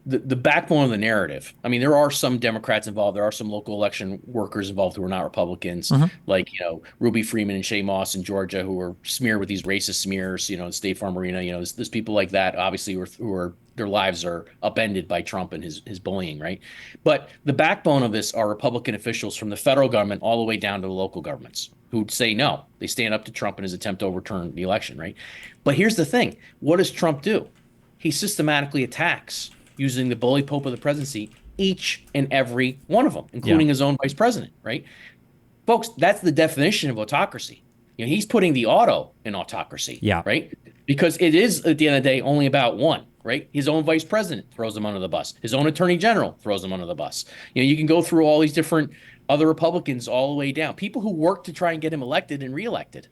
the backbone of the narrative. I mean, there are some Democrats involved. There are some local election workers involved who are not Republicans, Hmm. like, Ruby Freeman and Shay Moss in Georgia, who are smeared with these racist smears, in State Farm Arena. There's people like that, obviously, who are their lives are upended by Trump and his bullying, right? But the backbone of this are Republican officials from the federal government all the way down to the local governments who say no. They stand up to Trump in his attempt to overturn the election, right? But here's the thing. What does Trump do? He systematically attacks using the bully pope of the presidency each and every one of them, including his own vice president, right? Folks, that's the definition of autocracy. He's putting the auto in autocracy, Yeah. right? Because it is, at the end of the day, only about one, right? His own vice president throws him under the bus. His own attorney general throws him under the bus. You can go through all these different other Republicans all the way down. People who worked to try and get him elected and reelected,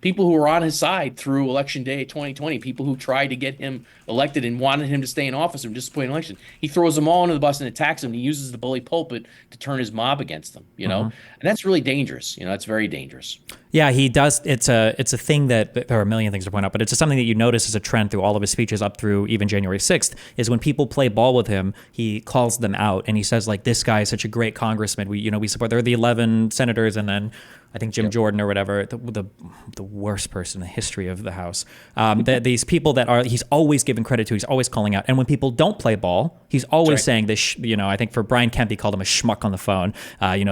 people who were on his side through election day 2020, people who tried to get him elected and wanted him to stay in office and disappoint election. He throws them all under the bus and attacks them. And he uses the bully pulpit to turn his mob against them, and that's really dangerous. That's very dangerous. Yeah, he does. It's a thing that there are a million things to point out, but it's something that you notice as a trend through all of his speeches up through even January 6th is when people play ball with him, he calls them out and he says, like, this guy is such a great congressman. We support, there are the 11 senators and then I think Jim Jordan or whatever, the worst person in the history of the House. These people that he's always giving credit to, he's always calling out. And when people don't play ball, he's always saying this, I think for Brian Kemp, he called him a schmuck on the phone.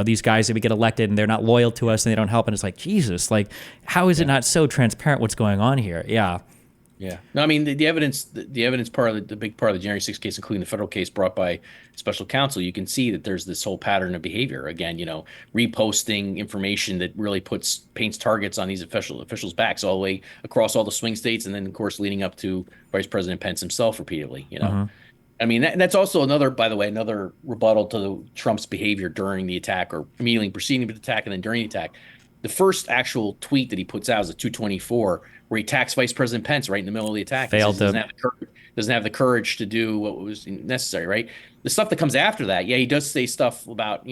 These guys that we get elected and they're not loyal to us and they don't help. And it's like, Jesus, like, how is it not so transparent what's going on here? Yeah. Yeah. No, I mean, the evidence part of the big part of the January 6th case, including the federal case brought by special counsel, you can see that there's this whole pattern of behavior. Again, reposting information that really paints targets on these officials' backs all the way across all the swing states. And then, of course, leading up to Vice President Pence himself repeatedly, I mean, that's also by the way, another rebuttal to Trump's behavior during the attack or immediately preceding the attack and then during the attack. The first actual tweet that he puts out is a 224 where he attacks Vice President Pence right in the middle of the attack. Doesn't have the courage to do what was necessary, right? The stuff that comes after that, he does say stuff about,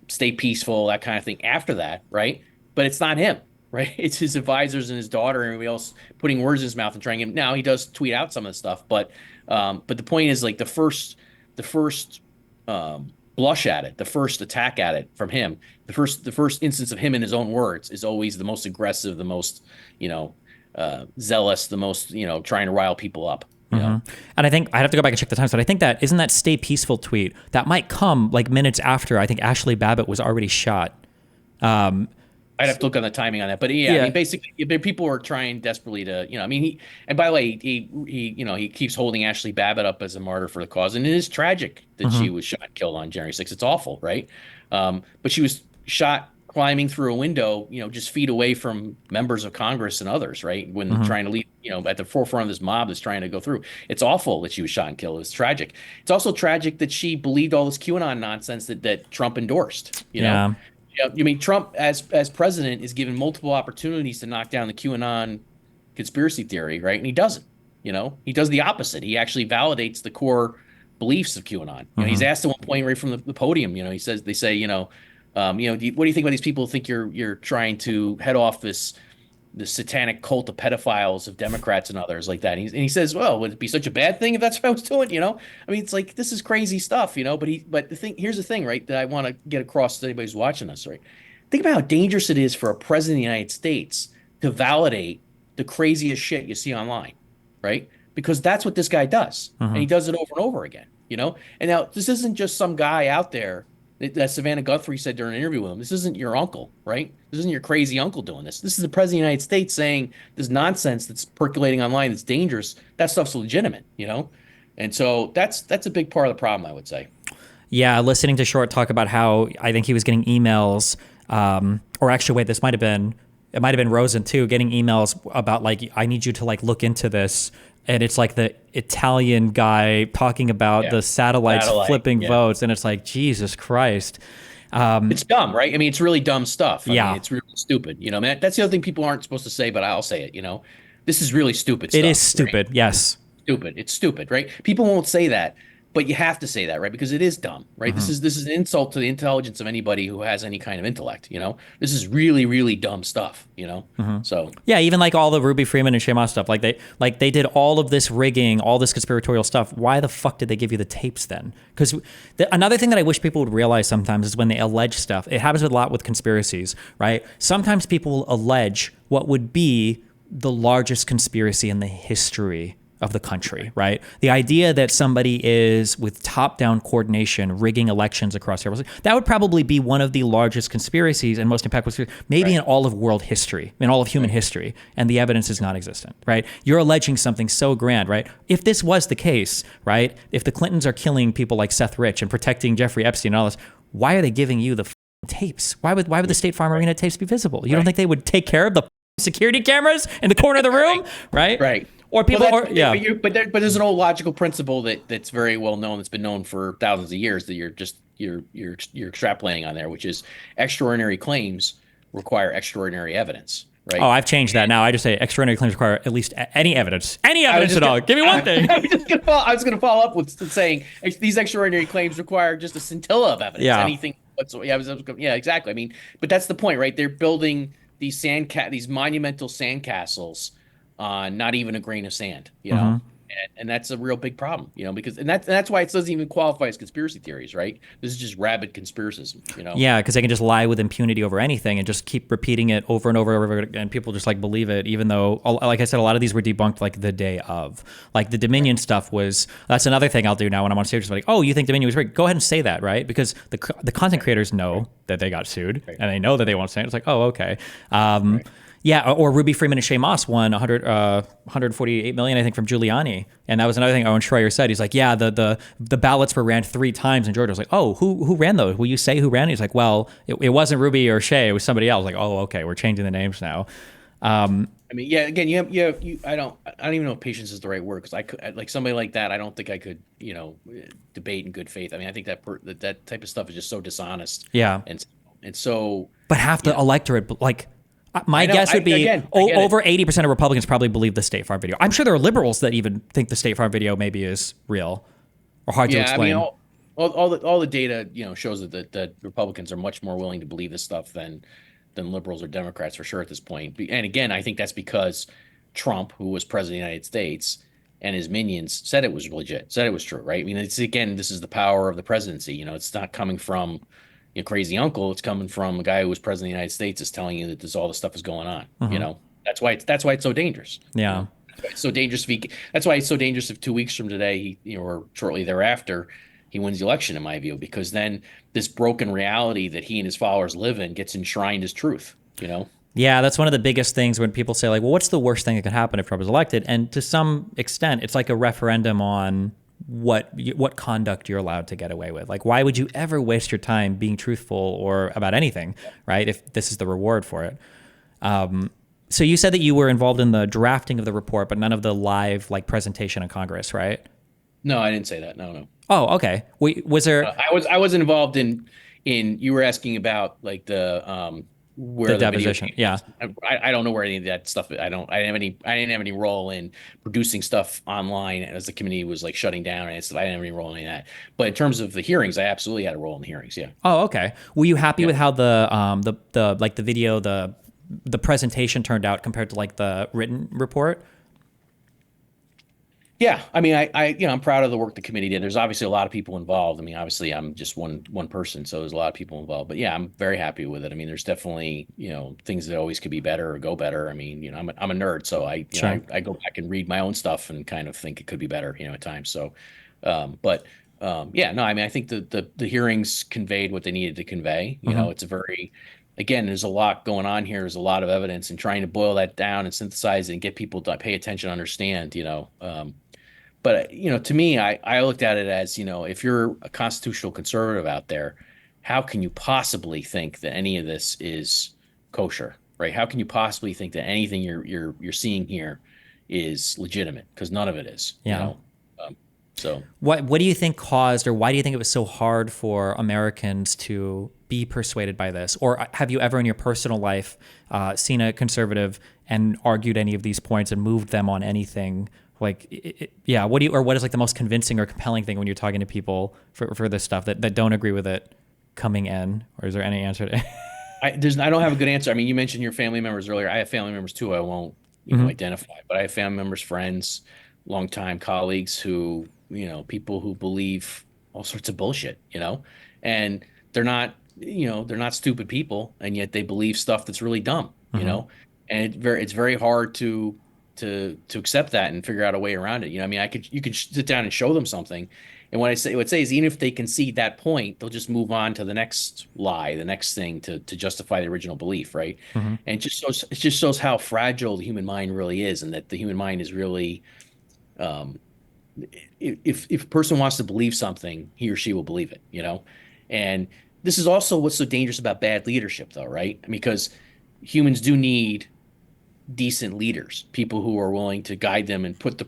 stay peaceful, that kind of thing after that, right? But it's not him, right? It's his advisors and his daughter and everybody else putting words in his mouth and trying him. Now he does tweet out some of the stuff, but the point is, like, the first blush at it, the first attack at it from him, the first instance of him in his own words is always the most aggressive, the most, zealous, the most, trying to rile people up. And I think I'd have to go back and check the times, but I think isn't that stay peaceful tweet that might come like minutes after I think Ashley Babbitt was already shot. I'd have to look on the timing on that, but I mean, basically, people are trying desperately to, I mean, and by the way, he keeps holding Ashley Babbitt up as a martyr for the cause, and it is tragic that she was shot and killed on January 6th. It's awful, right? But she was shot climbing through a window, just feet away from members of Congress and others, right? When trying to lead, at the forefront of this mob that's trying to go through. It's awful that she was shot and killed. It's tragic. It's also tragic that she believed all this QAnon nonsense that Trump endorsed. You know, I mean, Trump as president is given multiple opportunities to knock down the QAnon conspiracy theory, right? And he doesn't. He does the opposite. He actually validates the core beliefs of QAnon. He's asked at one point right from the podium. They say, what do you think about these people who think you're trying to head off this satanic cult of pedophiles of Democrats and others like that? And he says, well, would it be such a bad thing if that's what I was doing? I mean, it's like, this is crazy stuff, but here's the thing, right, that I want to get across to anybody who's watching us, right? Think about how dangerous it is for a president of the United States to validate the craziest shit you see online, right? Because that's what this guy does. And he does it over and over again, And now this isn't just some guy out there that Savannah Guthrie said during an interview with him. This isn't your uncle, right? This isn't your crazy uncle doing this. This is the president of the United States saying this nonsense that's percolating online that's dangerous. That stuff's legitimate, And so that's a big part of the problem, I would say. Yeah, listening to Short talk about how I think he was getting emails, or actually, wait, it might have been Rosen too, getting emails about like, I need you to like look into this. And it's like the Italian guy talking about the satellites flipping votes. And it's like, Jesus Christ. It's dumb, right? I mean, it's really dumb stuff. I mean, it's really stupid. Man, that's the other thing people aren't supposed to say, but I'll say it, This is really stupid stuff. It is stupid, right? Yes. Stupid. It's stupid, right? People won't say that. but you have to say that, right? Because it is dumb, right? Hmm. This is an insult to the intelligence of anybody who has any kind of intellect, This is really, really dumb stuff. Hmm. So Yeah, even like all the Ruby Freeman and Shamos stuff, like they did all of this rigging, all this conspiratorial stuff. Why the fuck did they give you the tapes then? Because another thing that I wish people would realize sometimes is when they allege stuff, it happens a lot with conspiracies, right? Sometimes people will allege what would be the largest conspiracy in the history of the country, right? The idea that somebody is with top-down coordination rigging elections across everything, that would probably be one of the largest conspiracies and most impactful, maybe in all of world history, in all of human history, and the evidence is non-existent, right? You're alleging something so grand, right? If this was the case, right? If the Clintons are killing people like Seth Rich and protecting Jeffrey Epstein and all this, why are they giving you the tapes? Why would the State Farm Arena tapes be visible? You don't think they would take care of the security cameras in the corner of the room, right? Right. Or people, but there's an old logical principle that's very well known, that's been known for thousands of years, that you're extrapolating on there, which is extraordinary claims require extraordinary evidence, right? Oh, I've changed that now. I just say extraordinary claims require at least any evidence at all. Give me one thing. I was going to follow up with saying these extraordinary claims require just a scintilla of evidence. Yeah. Anything whatsoever. Yeah, exactly. I mean, but that's the point, right? They're building these monumental sandcastles on not even a grain of sand, and that's a real big problem, because that's why it doesn't even qualify as conspiracy theories, right? This is just rabid conspiracism, Yeah, because they can just lie with impunity over anything and just keep repeating it over and over and over, and people just like believe it, even though, like I said, a lot of these were debunked like the day of. Like the Dominion stuff that's another thing I'll do now when I'm on stage. Just like, oh, you think Dominion was rigged? Go ahead and say that, right? Because the content creators know that they got sued, and they know that they won't say it. It's like, oh, okay. Yeah, or Ruby Freeman and Shay Moss won 148 million, I think, from Giuliani, and that was another thing Owen Schreier said. He's like, yeah, the ballots were ran 3 times in Georgia. I was like, oh, who ran those? Will you say who ran it? He's like, well, it wasn't Ruby or Shay, it was somebody else. Like, oh, okay, we're changing the names now. I mean, yeah, again, I don't even know if patience is the right word, because I could, like somebody like that, I don't think I could, debate in good faith. I mean, I think that type of stuff is just so dishonest. Yeah, and so. But half the electorate, like. My guess would be over 80% of Republicans probably believe the State Farm video. I'm sure there are liberals that even think the State Farm video maybe is real or hard to explain. I mean, all the data shows that Republicans are much more willing to believe this stuff than liberals or Democrats, for sure, at this point. And again, I think that's because Trump, who was president of the United States, and his minions said it was legit, said it was true, right? I mean, this is the power of the presidency. It's not coming from your crazy uncle. It's coming from a guy who was president of the United States is telling you that all this stuff is going on. Mm-hmm. That's why it's so dangerous. Yeah. It's so dangerous. That's why it's so dangerous if 2 weeks from today, or shortly thereafter, he wins the election, in my view, because then this broken reality that he and his followers live in gets enshrined as truth, Yeah, that's one of the biggest things when people say, like, well, what's the worst thing that could happen if Trump is elected? And to some extent, it's like a referendum on what conduct you're allowed to get away with. Like, why would you ever waste your time being truthful or about anything, right? If this is the reward for it. So you said that you were involved in the drafting of the report, but none of the live presentation in Congress, right? No, I didn't say that. No. Oh, okay. Was there? I was involved in. You were asking about where the deposition. Yeah. I don't know where any of that stuff. I didn't have any role in producing stuff online as the committee was shutting down and stuff. I didn't have any role in that. But in terms of the hearings, I absolutely had a role in the hearings. Yeah. Oh, okay. Were you happy with how the video, the presentation turned out compared to the written report? Yeah, I mean, I'm proud of the work the committee did. There's obviously a lot of people involved. I mean, obviously, I'm just one person, so there's a lot of people involved. But yeah, I'm very happy with it. I mean, there's definitely things that always could be better or go better. I mean, I'm a nerd, so I go back and read my own stuff and kind of think it could be better, at times. So, yeah, no, I mean, I think the hearings conveyed what they needed to convey. It's a very Again, there's a lot going on here. There's a lot of evidence, and trying to boil that down and synthesize it and get people to pay attention, understand. But to me, I looked at it as, if you're a constitutional conservative out there, how can you possibly think that any of this is kosher, right? How can you possibly think that anything you're seeing here is legitimate? Because none of it is. Yeah. So what do you think caused, or why do you think it was so hard for Americans to be persuaded by this? Or have you ever in your personal life seen a conservative and argued any of these points and moved them on anything Like, yeah, what is like the most convincing or compelling thing when you're talking to people for this stuff that don't agree with it coming in? Or is there any answer to I don't have a good answer. I mean, you mentioned your family members earlier. I have family members too. I won't, Mhm. identify, but I have family members, friends, longtime colleagues who, people who believe all sorts of bullshit, and they're not stupid people, and yet they believe stuff that's really dumb, Mhm. and it's very hard to accept that and figure out a way around it. I mean, you could sit down and show them something, and what I would say is even if they concede that point, they'll just move on to the next lie, the next thing to justify the original belief, right? Mhm. And it just shows how fragile the human mind really is, and that the human mind is really, um, if a person wants to believe something, he or she will believe it. And this is also what's so dangerous about bad leadership, though, right? Because humans do need decent leaders, people who are willing to guide them and put their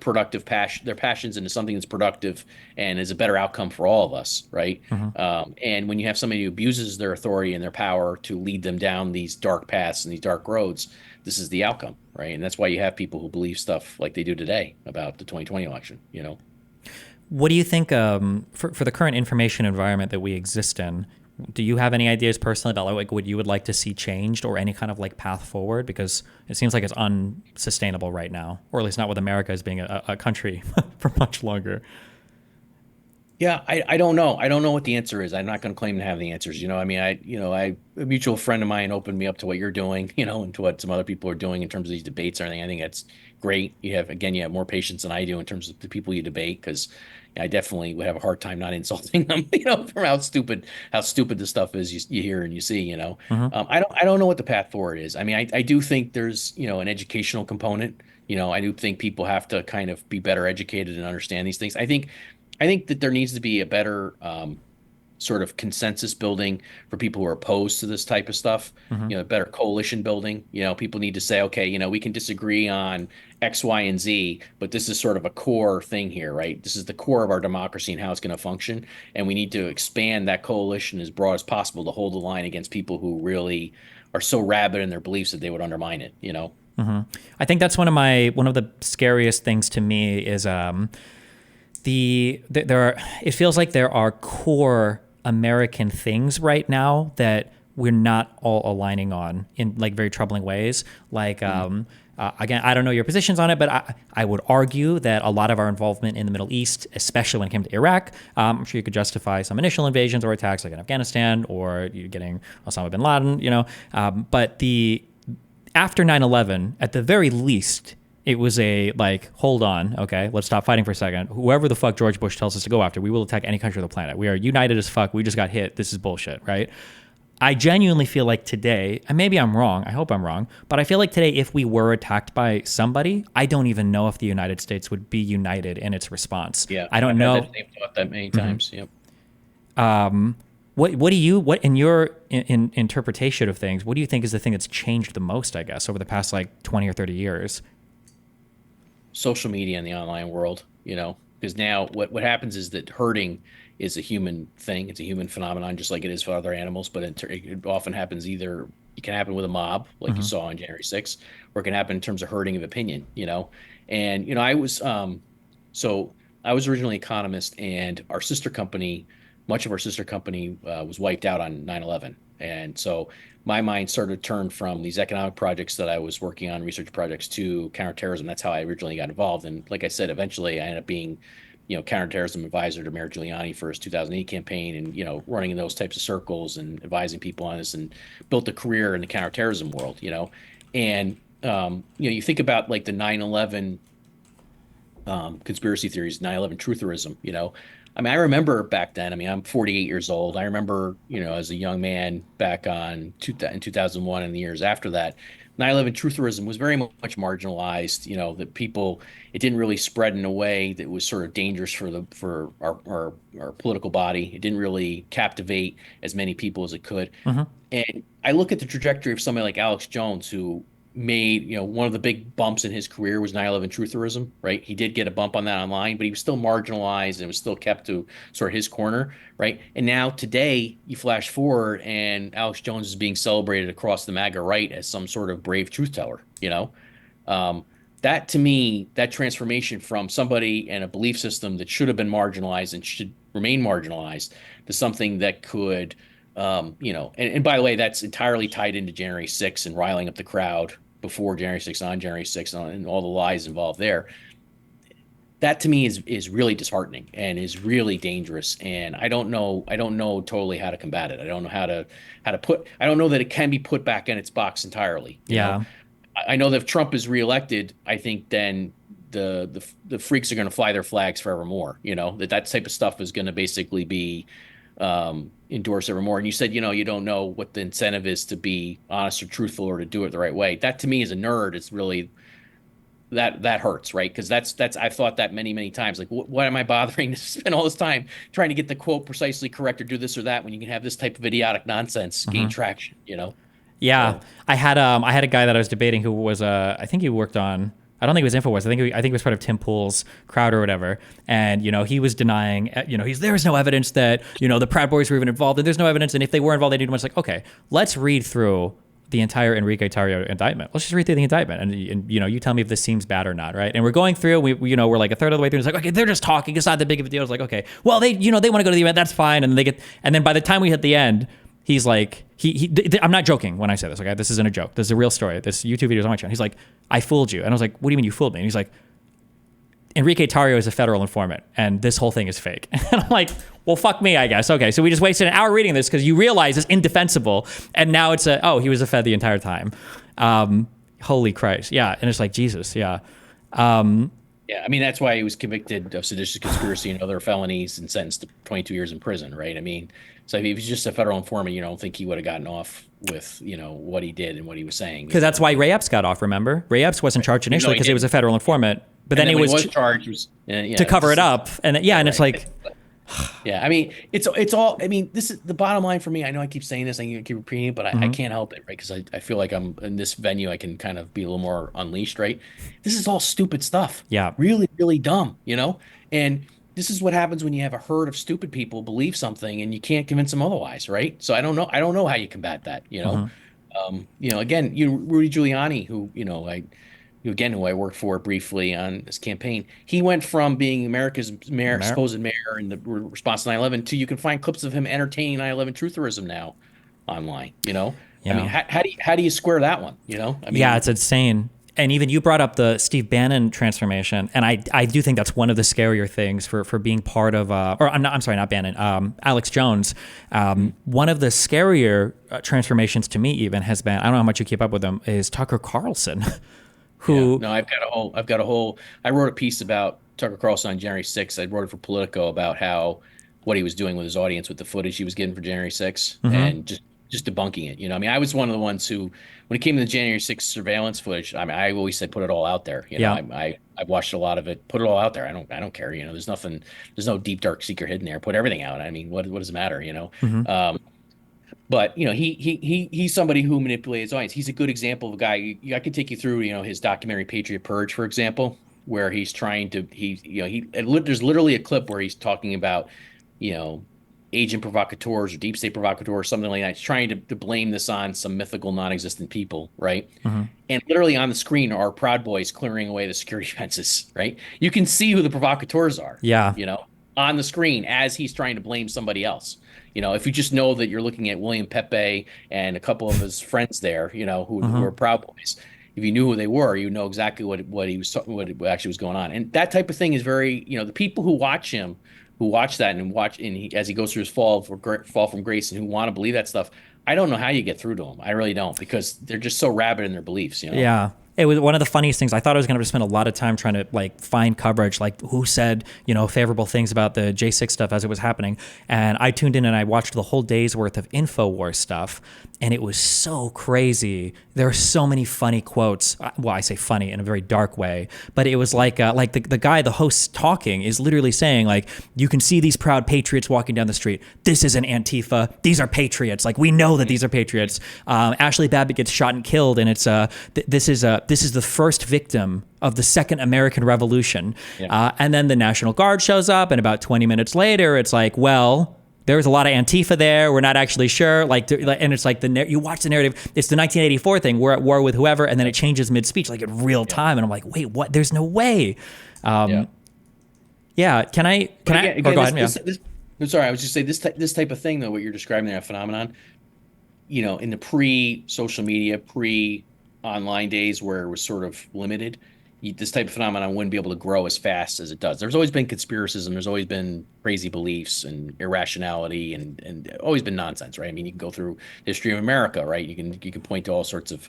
passions into something that's productive and is a better outcome for all of us, right? Mhm. And when you have somebody who abuses their authority and their power to lead them down these dark paths and these dark roads, this is the outcome, right? And that's why you have people who believe stuff like they do today about the 2020 election. What do you think for the current information environment that we exist in? Do you have any ideas personally about like what you would like to see changed or any kind of like path forward? Because it seems like it's unsustainable right now, or at least not with America as being a country for much longer. Yeah, I don't know. I don't know what the answer is. I'm not going to claim to have the answers. I mean, a mutual friend of mine opened me up to what you're doing, and to what some other people are doing in terms of these debates and everything. I think that's great. You have more patience than I do in terms of the people you debate, because I definitely would have a hard time not insulting them, from how stupid the stuff is you hear and you see. Hmm. I don't know what the path forward is. I mean, I do think there's, an educational component. I do think people have to kind of be better educated and understand these things. I think that there needs to be a better, sort of consensus building for people who are opposed to this type of stuff. Hmm. Better coalition building. People need to say, okay, we can disagree on X, Y, and Z, but this is sort of a core thing here, right? This is the core of our democracy and how it's going to function, and we need to expand that coalition as broad as possible to hold the line against people who really are so rabid in their beliefs that they would undermine it. Hmm. I think that's one of the scariest things to me is there are, it feels like there are core American things right now that we're not all aligning on in like very troubling ways. Like, again, I don't know your positions on it, but I would argue that a lot of our involvement in the Middle East, especially when it came to Iraq, I'm sure you could justify some initial invasions or attacks like in Afghanistan or you getting Osama bin Laden, but after 9/11, at the very least, it was a like, hold on, okay, let's stop fighting for a second. Whoever the fuck George Bush tells us to go after, we will attack any country on the planet. We are united as fuck. We just got hit. This is bullshit, right? I genuinely feel like today, and maybe I'm wrong, I hope I'm wrong, but I feel like today, if we were attacked by somebody, I don't even know if the United States would be united in its response. Yeah, I don't I've had know. that same thought that many times. Yep. What in your interpretation of things, what do you think is the thing that's changed the most, I guess, over the past like 20 or 30 years? Social media in the online world, because now what happens is that hurting is a human thing. It's a human phenomenon, just like it is for other animals. But it often happens either it can happen with a mob, like you Hmm. saw on January 6th, or it can happen in terms of hurting of opinion. And so I was originally an economist, and much of our sister company was wiped out on 9/11, and so my mind started to turn from these economic projects that I was working on, research projects, to counterterrorism. That's how I originally got involved. And like I said, eventually I ended up being, counterterrorism advisor to Mayor Giuliani for his 2008 campaign, and running in those types of circles and advising people on this, and built a career in the counterterrorism world. And you think about like the 9/11 conspiracy theories, 9/11 trutherism. I mean, I remember back then, I mean, I'm 48 years old. I remember, as a young man back in 2001 and the years after that, 9/11 trutherism was very much marginalized, that people, it didn't really spread in a way that was sort of dangerous for our political body. It didn't really captivate as many people as it could. Hmm. And I look at the trajectory of somebody like Alex Jones, who made, one of the big bumps in his career was 9/11 trutherism, right? He did get a bump on that online, but he was still marginalized and was still kept to sort of his corner, right? And now today, you flash forward, and Alex Jones is being celebrated across the MAGA right as some sort of brave truth teller. Um, that to me, that transformation from somebody and a belief system that should have been marginalized and should remain marginalized to something that could, and by the way, that's entirely tied into January 6th and riling up the crowd before January 6th, on January 6th, and all the lies involved there. That to me is really disheartening and is really dangerous. And I don't know totally how to combat it. I don't know how to I don't know that it can be put back in its box entirely. You know? I know that if Trump is reelected, I think then the freaks are going to fly their flags forevermore. That type of stuff is going to basically be endorsed evermore. And you said, you don't know what the incentive is to be honest or truthful or to do it the right way. That to me as a nerd is really that hurts, right? Because that's I've thought that many times. Like, why am I bothering to spend all this time trying to get the quote precisely correct or do this or that when you can have this type of idiotic nonsense gain traction? Yeah, so. I had a guy that I was debating who was I think he worked on. I don't think it was InfoWars. I think it was part of Tim Pool's crowd or whatever. And he was denying. There's no evidence that the Proud Boys were even involved, and there's no evidence. And if they were involved, they didn't. It's like, okay, let's read through the entire Enrique Tarrio indictment. Let's just read through the indictment, and you tell me if this seems bad or not, right? And we're going through. We're like a third of the way through. It's like, okay, they're just talking. It's not that big of a deal. It's like, okay, well, they want to go to the event. That's fine. And then by the time we hit the end, he's like, I'm not joking when I say this. Okay, this isn't a joke. This is a real story. This YouTube video is on my channel. He's like, I fooled you, and I was like, what do you mean you fooled me? And he's like, Enrique Tarrio is a federal informant, and this whole thing is fake. And I'm like, well, fuck me, I guess. Okay, so we just wasted an hour reading this because you realize it's indefensible, and now it's he was a Fed the entire time. Holy Christ, yeah. And it's like, Jesus, yeah. Yeah, I mean, that's why he was convicted of seditious conspiracy and other felonies and sentenced to 22 years in prison, right? I mean, so if he was just a federal informant, you don't think he would have gotten off with, what he did and what he was saying. Because that's why Ray Epps got off, remember? Ray Epps wasn't charged initially because he was a federal informant. But then he was charged to cover it up, and and it's like, yeah. I mean, it's all. I mean, this is the bottom line for me. I know I keep saying this, I keep repeating it, but I can't help it, right? Because I feel like I'm in this venue. I can kind of be a little more unleashed, right? This is all stupid stuff. Yeah, really, really dumb, And this is what happens when you have a herd of stupid people believe something and you can't convince them otherwise, right? So I don't know how you combat that. Again, Rudy Giuliani, who who I worked for briefly on this campaign, he went from being America's supposed mayor in the response to 9/11 to you can find clips of him entertaining 9/11 trutherism now online. Yeah. I mean, how do you square that one? I mean, yeah, it's insane. And even you brought up the Steve Bannon transformation, and I do think that's one of the scarier things for being part of not Bannon, Alex Jones. One of the scarier transformations to me even has been, I don't know how much you keep up with him, is Tucker Carlson. Who? Yeah, no, I wrote a piece about Tucker Carlson on January 6th. I wrote it for Politico about what he was doing with his audience with the footage he was getting for January 6th and just debunking it. I mean, I was one of the ones who, when it came to the January 6th surveillance footage, I mean, I always said, put it all out there. I watched a lot of it, put it all out there. I don't care. There's no deep, dark secret hidden there. Put everything out. I mean, what does it matter? But he's somebody who manipulates his audience. He's a good example of a guy. I could take you through his documentary Patriot Purge, for example, where he's trying to there's literally a clip where he's talking about agent provocateurs or deep state provocateurs, something like that. He's trying to blame this on some mythical non-existent people, right? And literally on the screen are Proud Boys clearing away the security fences, right? You can see who the provocateurs are. Yeah. On the screen as he's trying to blame somebody else. If you just know that you're looking at William Pepe and a couple of his friends there, who are Proud Boys. If you knew who they were, you know exactly what actually was going on. And that type of thing is very, the people who watch him, who watch that as he goes through his fall from grace and who want to believe that stuff, I don't know how you get through to them. I really don't, because they're just so rabid in their beliefs. Yeah. It was one of the funniest things. I thought I was going to spend a lot of time trying to find coverage, who said, favorable things about the J6 stuff as it was happening. And I tuned in and I watched the whole day's worth of InfoWars stuff. And it was so crazy. There are so many funny quotes. Well, I say funny in a very dark way, but it was the guy, the host talking is literally saying you can see these proud patriots walking down the street. This isn't Antifa. These are patriots. We know that these are patriots. Ashley Babbitt gets shot and killed. And it's this is the first victim of the Second American Revolution. Yeah. And then the National Guard shows up, and about 20 minutes later, it's there's a lot of Antifa there. We're not actually sure. And it's like you watch the narrative. It's the 1984 thing. We're at war with whoever, and then it changes mid-speech, like in real time. And I'm like, wait, what? There's no way. Yeah. Can I? Go ahead. I'm sorry. I was just saying this type of thing, though, what you're describing there, a phenomenon, in the pre-social media, pre-online days where it was sort of limited, this type of phenomenon wouldn't be able to grow as fast as it does. There's always been conspiracism. There's always been crazy beliefs and irrationality and always been nonsense, right? I mean, you can go through the history of America, right? You can point to all sorts of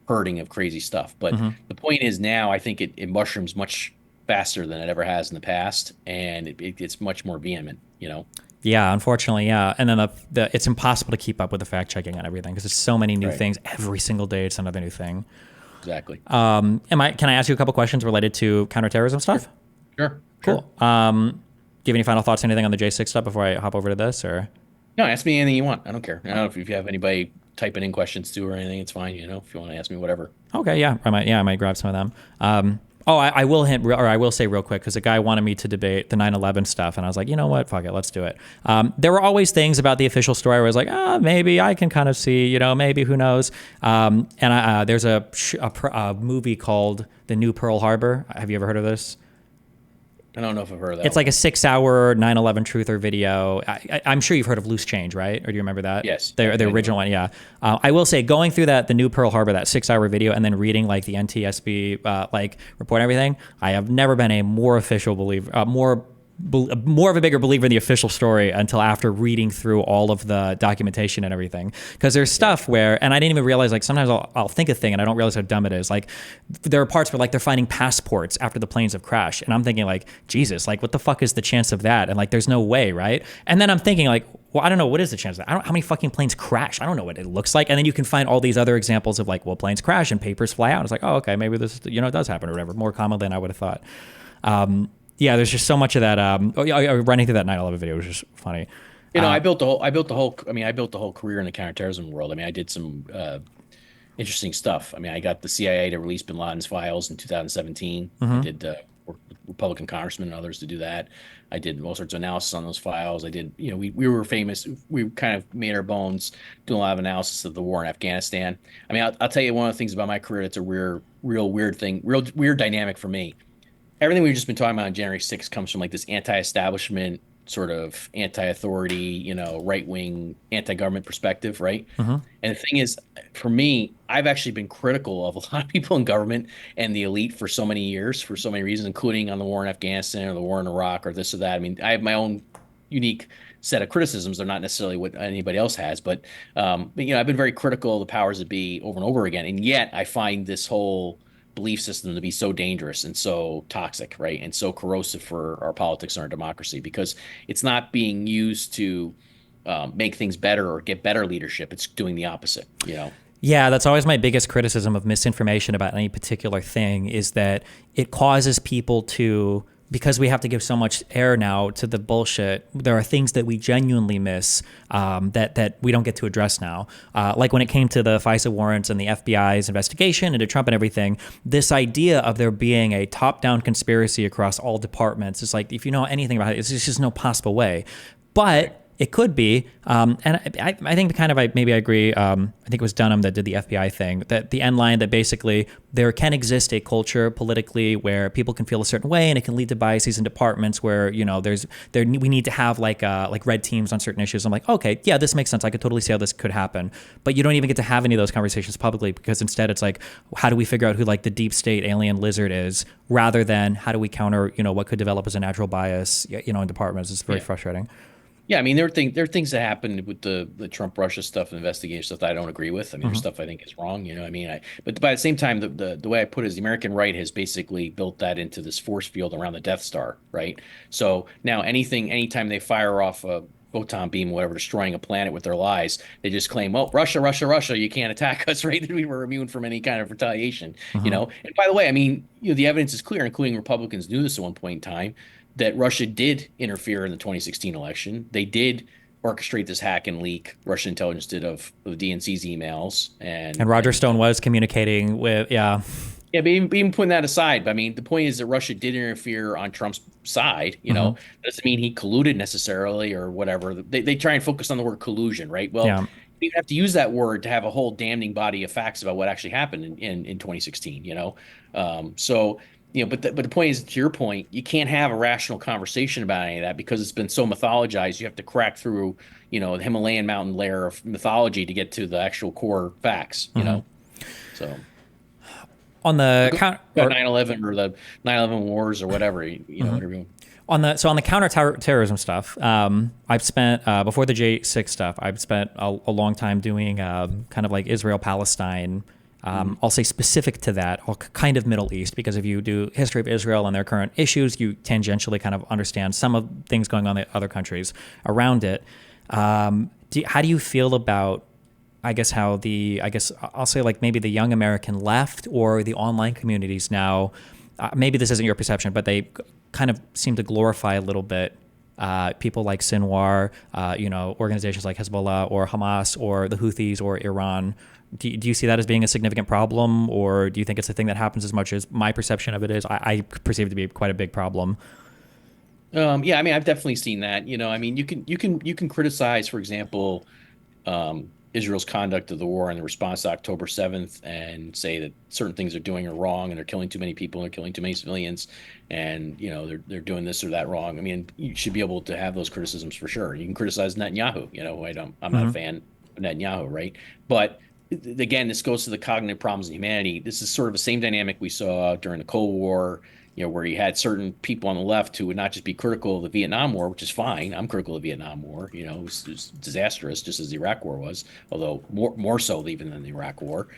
herding of crazy stuff. But the point is now, I think it mushrooms much faster than it ever has in the past, and it's much more vehement, Yeah, unfortunately, yeah. And then it's impossible to keep up with the fact checking on everything because there's so many new things every single day. It's another new thing. Exactly. Can I ask you a couple questions related to counterterrorism stuff? Sure. Cool. Do you have any final thoughts, anything on the J6 stuff before I hop over to this, or? No, ask me anything you want. I don't care. I don't know if you have anybody typing in questions too or anything, it's fine. If you want to ask me whatever. Okay. Yeah. I might grab some of them. I will say real quick, because a guy wanted me to debate the 9/11 stuff, and I was like, you know what, fuck it, let's do it. There were always things about the official story where I was like, maybe I can kind of see, maybe, who knows. There's a movie called The New Pearl Harbor. Have you ever heard of this? I don't know if I've heard of that. It's like a 6-hour 9/11 truther video. I'm sure you've heard of Loose Change, right? Or do you remember that? Yes. The original one, yeah. I will say, going through the New Pearl Harbor, that 6-hour video, and then reading like the NTSB report and everything, I have never been a more official believer, more of a bigger believer in the official story until after reading through all of the documentation and everything. Because there's stuff where, and I didn't even realize, like, sometimes I'll think a thing and I don't realize how dumb it is. Like, there are parts where, like, they're finding passports after the planes have crashed, and I'm thinking, like, Jesus, like, what the fuck is the chance of that? And like, there's no way, right? And then I'm thinking, like, well, I don't know, what is the chance of that? I don't know how many fucking planes crash. I don't know what it looks like. And then you can find all these other examples of, like, well, planes crash and papers fly out. It's like, oh, okay, maybe this, it does happen or whatever, more common than I would have thought. Yeah, there's just so much of that. Running through that 9/11 video was just funny. I built the whole career in the counterterrorism world. I mean, I did some interesting stuff. I mean, I got the CIA to release Bin Laden's files in 2017. I did work with Republican congressmen and others to do that. I did all sorts of analysis on those files. I did, we were famous. We kind of made our bones doing a lot of analysis of the war in Afghanistan. I mean, I'll tell you one of the things about my career that's a real weird thing, real weird dynamic for me. Everything we've just been talking about on January 6th comes from like this anti-establishment, sort of anti-authority, right-wing, anti-government perspective, right? And the thing is, for me, I've actually been critical of a lot of people in government and the elite for so many years, for so many reasons, including on the war in Afghanistan or the war in Iraq or this or that. I mean, I have my own unique set of criticisms. They're not necessarily what anybody else has, but I've been very critical of the powers that be over and over again. And yet I find this whole belief system to be so dangerous and so toxic, right? And so corrosive for our politics and our democracy, because it's not being used to make things better or get better leadership. It's doing the opposite, Yeah, that's always my biggest criticism of misinformation about any particular thing, is that it causes people to, because we have to give so much air now to the bullshit, there are things that we genuinely miss that we don't get to address now. Like when it came to the FISA warrants and the FBI's investigation into Trump and everything, this idea of there being a top-down conspiracy across all departments, it's like, if you know anything about it, it's just no possible way. But it could be, and I think maybe I agree. I think it was Dunham that did the FBI thing, that the end line that basically there can exist a culture politically where people can feel a certain way, and it can lead to biases in departments where we need to have like red teams on certain issues. I'm like, okay, yeah, this makes sense. I could totally see how this could happen, but you don't even get to have any of those conversations publicly, because instead it's like, how do we figure out who like the deep state alien lizard is, rather than how do we counter what could develop as a natural bias in departments. It's very frustrating. Yeah, I mean, there are things that happened with the Trump Russia stuff and investigation stuff that I don't agree with. I mean, there's stuff I think is wrong. But by the same time, the way I put it is the American right has basically built that into this force field around the Death Star, right? So now anytime they fire off a photon beam, whatever, destroying a planet with their lies, they just claim, well, Russia, you can't attack us, right? We were immune from any kind of retaliation, And by the way, I mean, the evidence is clear, including Republicans knew this at one point in time, that Russia did interfere in the 2016 election. They did orchestrate this hack and leak, Russian intelligence did, of DNC's emails. And Roger Stone was communicating with, yeah. Yeah, but even putting that aside, I mean, the point is that Russia did interfere on Trump's side. Hmm. Doesn't mean he colluded necessarily or whatever. They try and focus on the word collusion, right? Well, Yeah. you have to use that word to have a whole damning body of facts about what actually happened in 2016. So but the point is, to your point, you can't have a rational conversation about any of that because it's been so mythologized. You have to crack through, the Himalayan mountain layer of mythology to get to the actual core facts. Hmm. So. On But the go count about or 9/11 or the 9/11 wars or whatever, mhm. whatever you. On the counterterrorism stuff, I've spent before the J6 stuff. I've spent a long time doing kind of like Israel Palestine. Mhm. I'll say specific to that, or kind of Middle East, because if you do history of Israel and their current issues, you tangentially kind of understand some of things going on in other countries around it. How do you feel about, I guess, how I guess I'll say like maybe the young American left or the online communities now, maybe this isn't your perception, but they kind of seem to glorify a little bit people like Sinwar, organizations like Hezbollah or Hamas or the Houthis or Iran. Do you see that as being a significant problem, or do you think it's a thing that happens as much as my perception of it is? I perceive it to be quite a big problem. Yeah, I mean, I've definitely seen that. I mean, you can criticize, for example, Israel's conduct of the war and the response to October 7th and say that certain things they're doing are wrong and they're killing too many people and they're killing too many civilians and they're doing this or that wrong. I mean, you should be able to have those criticisms for sure. You can criticize Netanyahu, I'm not a Mm-hmm. fan of Netanyahu, right? But again, this goes to the cognitive problems of humanity. This is sort of the same dynamic we saw during the Cold War, where you had certain people on the left who would not just be critical of the Vietnam War, which is fine. I'm critical of the Vietnam War. It was disastrous, just as the Iraq War was, although more so even than the Iraq War.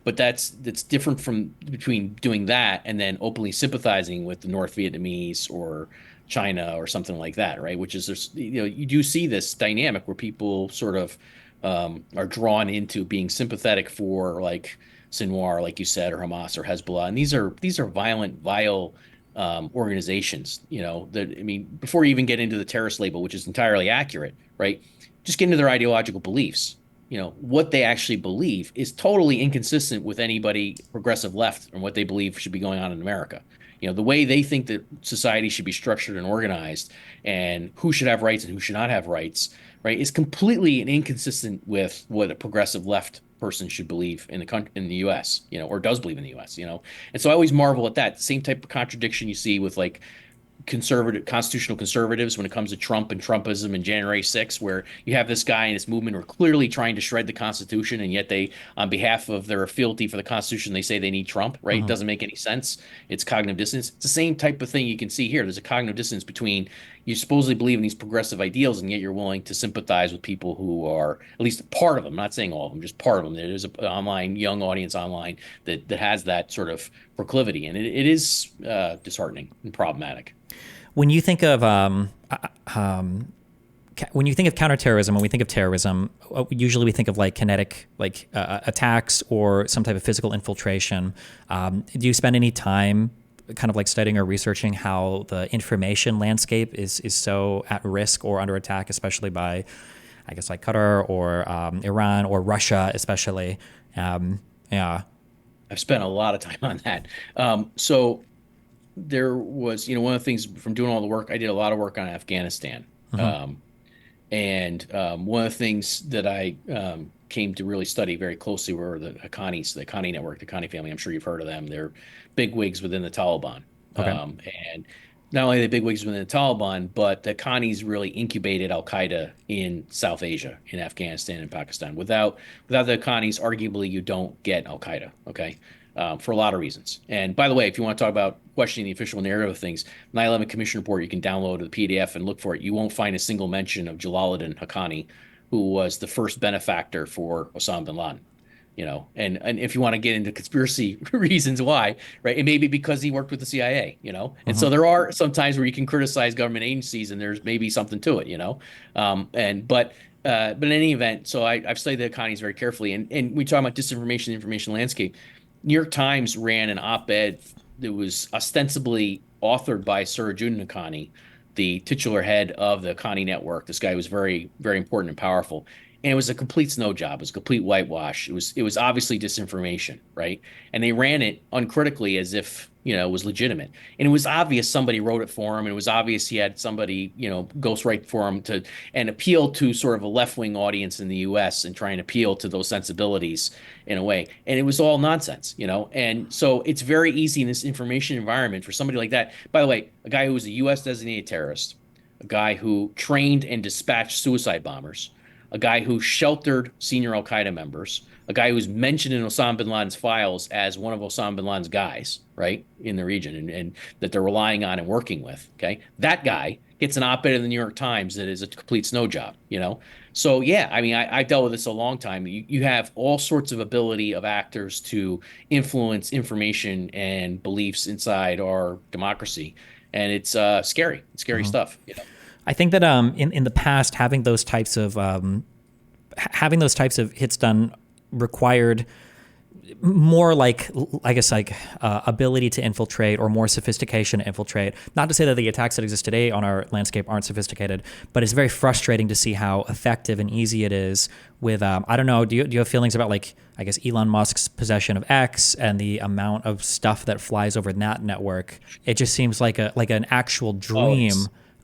But that's different from between doing that and then openly sympathizing with the North Vietnamese or China or something like that, right? Which is you do see this dynamic where people sort of are drawn into being sympathetic for like Sinwar, like you said, or Hamas or Hezbollah, and these are violent, vile organizations. That I mean, before you even get into the terrorist label, which is entirely accurate, right? Just get into their ideological beliefs. What they actually believe is totally inconsistent with anybody progressive left and what they believe should be going on in America. The way they think that society should be structured and organized, and who should have rights and who should not have rights, right, is completely inconsistent with what a progressive left person should believe in the country, in the U.S., or does believe in the U.S. And so I always marvel at that same type of contradiction you see with like constitutional conservatives when it comes to Trump and Trumpism and January 6th, where you have this guy and this movement who are clearly trying to shred the Constitution, and yet they, on behalf of their fealty for the Constitution, they say they need Trump, right? It Hmm. doesn't make any sense. It's cognitive dissonance. It's the same type of thing you can see here. There's a cognitive dissonance between you supposedly believe in these progressive ideals, and yet you're willing to sympathize with people who are at least part of them. I'm not saying all of them, just part of them. There's a online young audience online that has that sort of proclivity, and it is disheartening and problematic. When you think of when you think of counterterrorism, when we think of terrorism, usually we think of like kinetic, like attacks or some type of physical infiltration. Do you spend any time kind of like studying or researching how the information landscape is so at risk or under attack, especially by, I guess, like Qatar or Iran or Russia, especially? Yeah. I've spent a lot of time on that. So there was, one of the things from doing all the work, I did a lot of work on Afghanistan. Hmm. And one of the things that I came to really study very closely were the Haqqanis, the Haqqani network, the Haqqani family. I'm sure you've heard of them. They're big wigs within the Taliban. Okay. And not only are they big wigs within the Taliban, but the Haqqanis really incubated Al Qaeda in South Asia, in Afghanistan and Pakistan. Without the Haqqanis, arguably you don't get Al Qaeda. Okay. For a lot of reasons. And by the way, if you want to talk about questioning the official narrative of things, 9/11 Commission Report, you can download the PDF and look for it. You won't find a single mention of Jalaluddin Haqqani, who was the first benefactor for Osama bin Laden. And if you want to get into conspiracy reasons why, right, it may be because he worked with the CIA, and Hmm. so there are some times where you can criticize government agencies and there's maybe something to it. But in any event, so I've studied the Haqqanis very carefully, and we talk about disinformation, the information landscape. New York Times ran an op-ed that was ostensibly authored by Surajuddin Haqqani, the titular head of the Haqqani network. This guy was very, very important and powerful. And it was a complete snow job. It was a complete whitewash. It was obviously disinformation, right? And they ran it uncritically as if, it was legitimate. And it was obvious somebody wrote it for him. And it was obvious he had somebody, ghostwrite for him to and appeal to sort of a left-wing audience in the US and try and appeal to those sensibilities in a way. And it was all nonsense. And so it's very easy in this information environment for somebody like that. By the way, a guy who was a US designated terrorist, a guy who trained and dispatched suicide bombers, a guy who sheltered senior Al Qaeda members, a guy who's mentioned in Osama bin Laden's files as one of Osama bin Laden's guys, right, in the region and that they're relying on and working with. Okay. That guy gets an op ed in the New York Times that is a complete snow job. So, yeah, I mean, I dealt with this a long time. You have all sorts of ability of actors to influence information and beliefs inside our democracy. And it's scary. It's scary stuff. I think that in the past, having those types of hits done required more like, I guess, ability to infiltrate or more sophistication to infiltrate. Not to say that the attacks that exist today on our landscape aren't sophisticated, but it's very frustrating to see how effective and easy it is with, I don't know, do you have feelings about, like, I guess, Elon Musk's possession of X and the amount of stuff that flies over that network? It just seems like an actual dream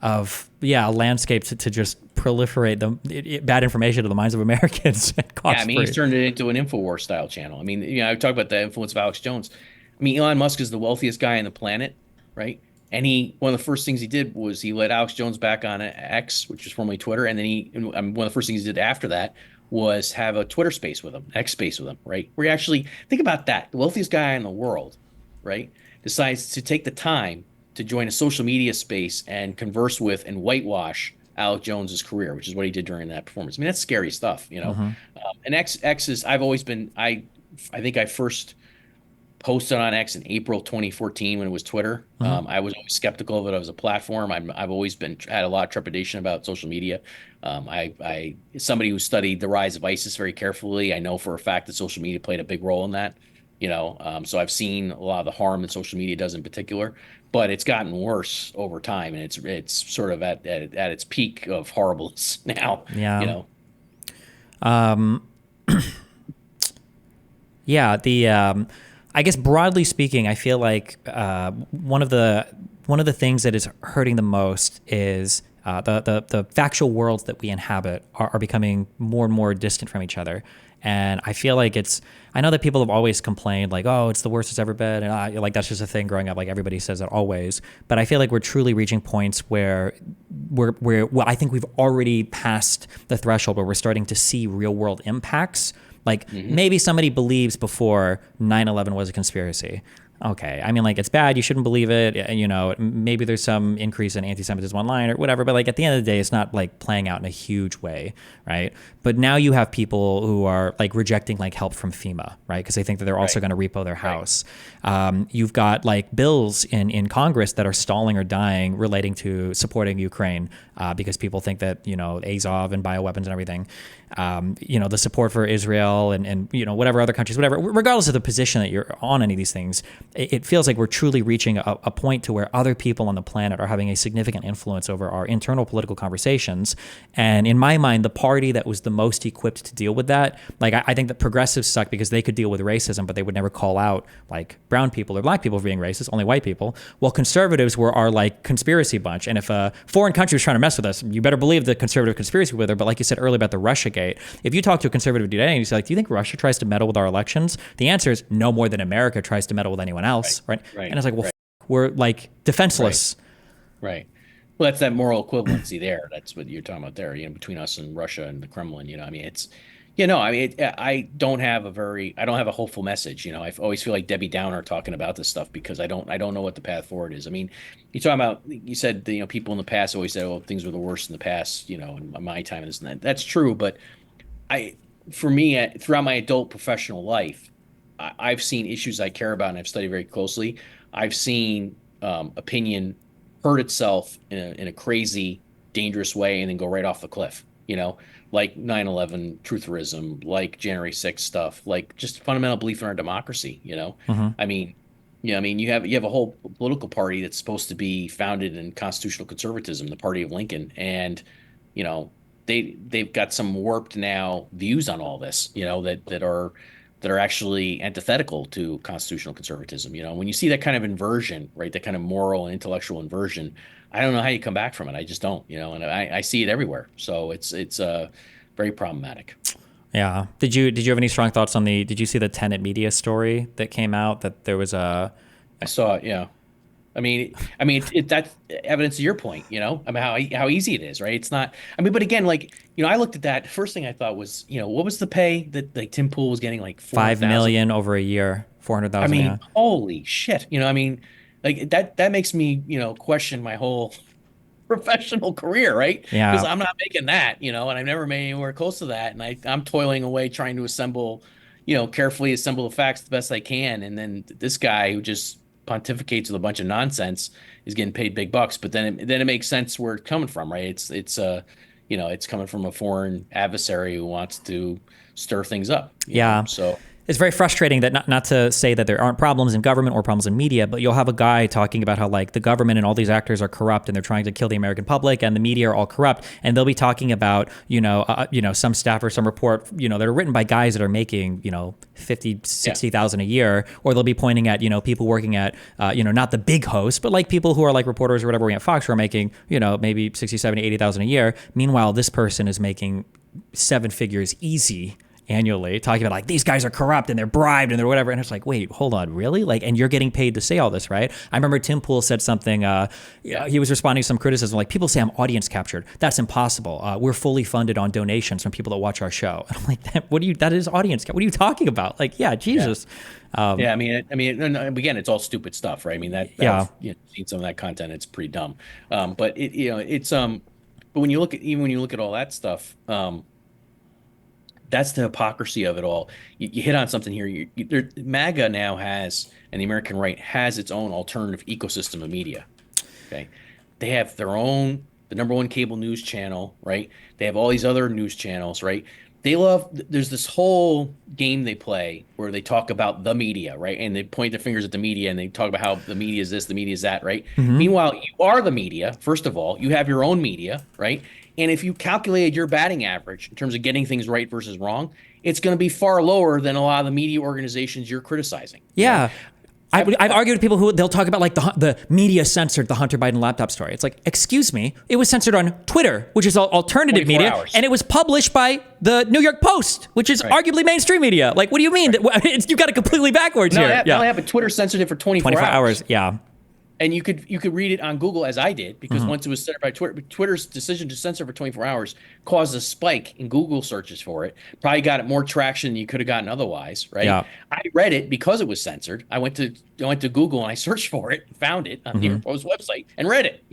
of a landscape to just proliferate bad information to the minds of Americans. I mean, he's turned it into an InfoWars style channel. I mean, I talk about the influence of Alex Jones. I mean, Elon Musk is the wealthiest guy on the planet, right? And one of the first things he did was he let Alex Jones back on X, which was formerly Twitter, and then one of the first things he did after that was have a Twitter space with him, X space with him, right? Where you actually think about that, the wealthiest guy in the world, right, decides to take the time to join a social media space and converse with and whitewash Alex Jones's career, which is what he did during that performance. I mean, that's scary stuff. And X is, I've always been, I think I first posted on X in April 2014 when it was Twitter. I was always skeptical of it as a platform. I've always had a lot of trepidation about social media. Somebody who studied the rise of ISIS very carefully, I know for a fact that social media played a big role in that. So I've seen a lot of the harm that social media does in particular, but it's gotten worse over time, and it's sort of at its peak of horribleness now. Yeah. I guess broadly speaking, I feel like one of the things that is hurting the most is the factual worlds that we inhabit are becoming more and more distant from each other. And I feel like I know that people have always complained, like, oh, it's the worst it's ever been. And like, that's just a thing growing up. Like, everybody says that always. But I feel like we're truly reaching points where I think we've already passed the threshold where we're starting to see real world impacts. Like, maybe somebody believes before 9/11 was a conspiracy. Okay, I mean, like, it's bad. You shouldn't believe it. Maybe there's some increase in anti-Semitism online or whatever. But, like, at the end of the day, it's not, like, playing out in a huge way, right? But now you have people who are, like, rejecting, like, help from FEMA, right? Because they think that they're also going to repo their house. You've got, like, bills in Congress that are stalling or dying relating to supporting Ukraine because people think that, Azov and bioweapons and everything, the support for Israel and whatever other countries, whatever, regardless of the position that you're on any of these things, it feels like we're truly reaching a point to where other people on the planet are having a significant influence over our internal political conversations. And in my mind, the party that was the most equipped to deal with that, like, I think that progressives suck because they could deal with racism, but they would never call out, like, brown people or black people for being racist, only white people. Well, conservatives were our, like, conspiracy bunch. And if a foreign country was trying to mess with us, you better believe the conservative conspiracy with her. But like you said earlier about the Russiagate, if you talk to a conservative today and you say, like, do you think Russia tries to meddle with our elections? The answer is no more than America tries to meddle with anyone else, right? And it's like, well, we're, like, defenseless. Right. Well, that's that moral equivalency there. That's what you're talking about there, between us and Russia and the Kremlin. I mean, I don't have a hopeful message. I always feel like Debbie Downer talking about this stuff because I don't know what the path forward is. I mean, you said, people in the past always said, oh, things were the worst in the past, in my time and this and that. That's true. But for me, throughout my adult professional life, I've seen issues I care about and I've studied very closely. I've seen opinion hurt itself in a crazy, dangerous way and then go right off the cliff, like 9/11 trutherism, like January 6th stuff, like just fundamental belief in our democracy. I mean, you have a whole political party that's supposed to be founded in constitutional conservatism, the party of Lincoln, and they've got some warped now views on all this, that are actually antithetical to constitutional conservatism. When you see that kind of inversion, right, that kind of moral and intellectual inversion, I don't know how you come back from it. I just don't, and I see it everywhere. So it's very problematic. Yeah. Did you have any strong thoughts on did you see the Tenet Media story that came out that there was a, I saw it. Yeah. That's evidence of your point, I mean, how easy it is, right? It's not, but again, like, I looked at that. First thing I thought was, what was the pay that like Tim Pool was getting, like 5 400,000? million over a year, 400,000? Yeah. Holy shit. Like that makes me, question my whole professional career, right? Because Yeah. I'm not making that, and I've never made anywhere close to that. And I'm toiling away trying to carefully assemble the facts the best I can. And then this guy who just pontificates with a bunch of nonsense is getting paid big bucks. But then it makes sense where it's coming from, right? It's coming from a foreign adversary who wants to stir things up. Yeah. So It's very frustrating that not to say that there aren't problems in government or problems in media, but you'll have a guy talking about how like the government and all these actors are corrupt and they're trying to kill the American public and the media are all corrupt. And they'll be talking about, some staff or some report, that are written by guys that are making, 50, 60,000 a year, or they'll be pointing at, people working at, not the big hosts, but like people who are like reporters or whatever working at Fox who are making, maybe 60, 70, 80,000 a year. Meanwhile, this person is making 7 figures easy annually, talking about like these guys are corrupt and they're bribed and they're whatever. And it's like, wait, hold on, really? Like, and you're getting paid to say all this, right? I remember Tim Pool said something, he was responding to some criticism, like people say I'm audience captured. That's impossible. We're fully funded on donations from people that watch our show. And I'm like, that is audience. What are you talking about? Like, yeah, Jesus. Yeah. Again, it's all stupid stuff, right? Seen some of that content. It's pretty dumb. But but when you look at all that stuff, that's the hypocrisy of it all. You hit on something here. MAGA now has, and the American right has its own alternative ecosystem of media. Okay, they have the number one cable news channel, right? They have all these other news channels, right? There's this whole game they play where they talk about the media, right? And they point their fingers at the media and they talk about how the media is this, the media is that, right? Mm-hmm. Meanwhile, you are the media. First of all, you have your own media, right? And if you calculated your batting average in terms of getting things right versus wrong, it's going to be far lower than a lot of the media organizations you're criticizing. Yeah. I've argued with people who they'll talk about like the media censored the Hunter Biden laptop story. It's like, excuse me, it was censored on Twitter, which is alternative media, hours. And it was published by the New York Post, which is arguably mainstream media. Like, what do you mean? Right. You got it completely backwards here. Now they have a Twitter censored it for 24 hours. Yeah. And you could read it on Google, as I did, because once it was censored by Twitter, Twitter's decision to censor for 24 hours caused a spike in Google searches for it. Probably got it more traction than you could have gotten otherwise, right? Yeah. I read it because it was censored. I went to Google and I searched for it, found it on the New York Post website, and read it.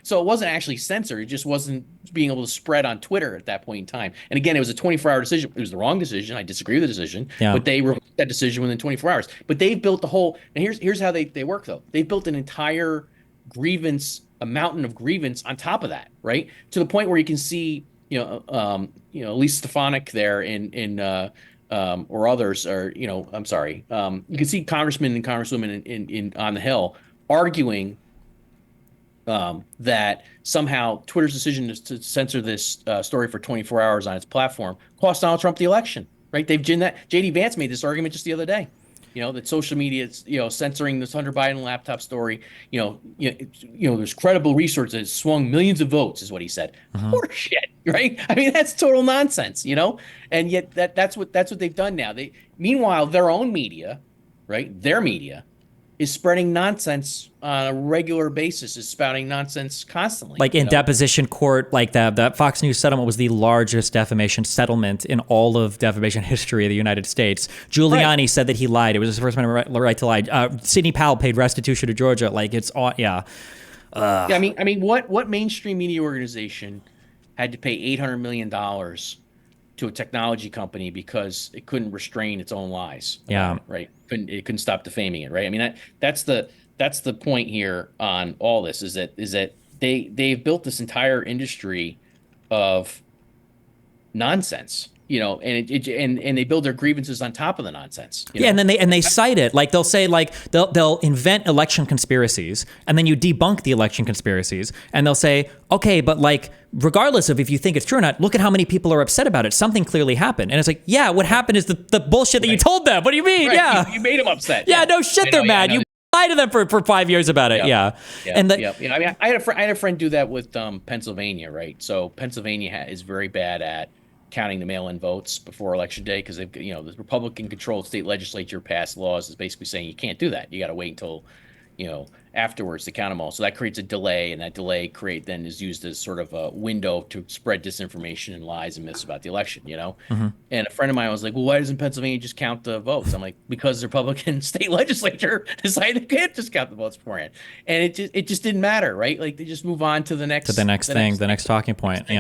So it wasn't actually censored. It just wasn't being able to spread on Twitter at that point in time. And again, it was a 24-hour decision. It was the wrong decision. I disagree with the decision, but they revoked that decision within 24 hours. But they've built the whole. And here's how they work though. They've built an entire a mountain of grievance on top of that, right? To the point where you can see, Lisa Stefanik there or others, or I'm sorry, you can see congressmen and congresswomen in on the Hill arguing that somehow Twitter's decision to censor this story for 24 hours on its platform cost Donald Trump the election, right? JD Vance made this argument just the other day. That social media is, censoring this Hunter Biden laptop story. There's credible research that has swung millions of votes, is what he said. Horseshit, right? That's total nonsense, And yet that's what they've done now. Meanwhile, their own media, right? Their media is spreading nonsense on a regular basis, is spouting nonsense constantly. Like in deposition court, like that Fox News settlement was the largest defamation settlement in all of defamation history of the United States. Giuliani said that he lied. It was his First Amendment right to lie. Sidney Powell paid restitution to Georgia. Like it's all, yeah. What mainstream media organization had to pay $800 million to a technology company because it couldn't restrain its own lies? Yeah. Right. It couldn't stop defaming it. Right. That's the point here on all this is that they've built this entire industry of nonsense, and they build their grievances on top of the nonsense. Yeah, and then they cite it. Like they'll say like they'll invent election conspiracies, and then you debunk the election conspiracies, and they'll say, okay, but like regardless of if you think it's true or not, look at how many people are upset about it. Something clearly happened, and it's like, yeah, what happened is the bullshit that you told them. What do you mean? Right. Yeah, You made them upset. Yeah, no shit, they're mad. You lied to them for 5 years about it. Yeah. And I mean, I had a friend do that with Pennsylvania, right? So Pennsylvania is very bad at counting the mail-in votes before election day because they've, the Republican-controlled state legislature passed laws is basically saying you can't do that. You got to wait until, afterwards to count them all. So that creates a delay, and that delay then is used as sort of a window to spread disinformation and lies and myths about the election. Mm-hmm. And a friend of mine was like, "Well, why doesn't Pennsylvania just count the votes?" I'm like, "Because the Republican state legislature decided they can't just count the votes beforehand, and it just didn't matter, right? Like they just move on to the next next talking point.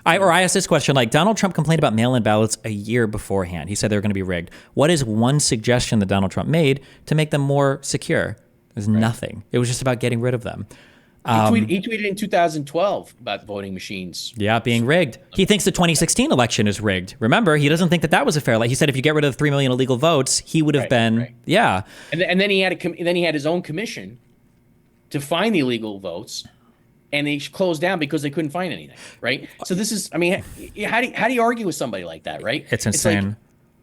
I asked this question, like Donald Trump complained about mail-in ballots a year beforehand. He said they were going to be rigged. What is one suggestion that Donald Trump made to make them more secure? There's nothing. It was just about getting rid of them. He tweeted in 2012 about voting machines. Yeah, being rigged. He thinks the 2016 election is rigged. Remember, he doesn't think that was a fair election. He said if you get rid of the 3 million illegal votes, he would have been, yeah. And then he had his own commission to find the illegal votes. And they closed down because they couldn't find anything, right? So this is, I mean, how do you argue with somebody like that, right? It's insane.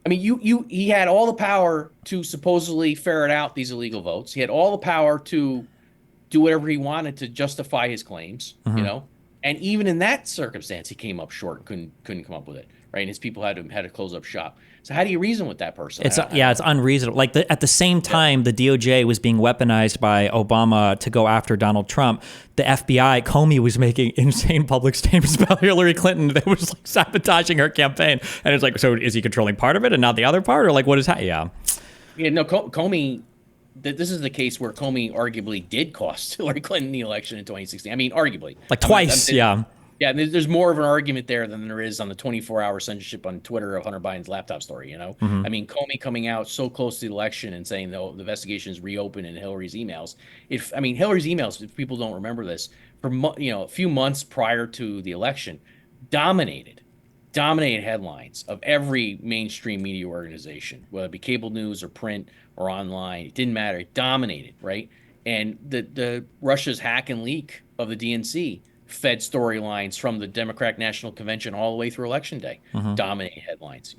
I mean, he had all the power to supposedly ferret out these illegal votes. He had all the power to do whatever he wanted to justify his claims, And even in that circumstance, he came up short and couldn't come up with it, right? And his people had to close up shop. So how do you reason with that person? It's unreasonable. Like at the same time, the DOJ was being weaponized by Obama to go after Donald Trump. The FBI, Comey, was making insane public statements about Hillary Clinton that was like sabotaging her campaign. And it's like, so is he controlling part of it and not the other part, or like what is that? Yeah. Yeah. No, Comey. This is the case where Comey arguably did cost Hillary Clinton the election in 2016. I mean, arguably, like twice. Yeah. Yeah, there's more of an argument there than there is on the 24-hour censorship on Twitter of Hunter Biden's laptop story, I mean, Comey coming out so close to the election and saying, the investigation is reopened in Hillary's emails. Hillary's emails, if people don't remember this, for a few months prior to the election, dominated headlines of every mainstream media organization, whether it be cable news or print or online. It didn't matter. It dominated, right? And the Russia's hack and leak of the DNC fed storylines from the Democratic National Convention all the way through Election Day, dominating headlines,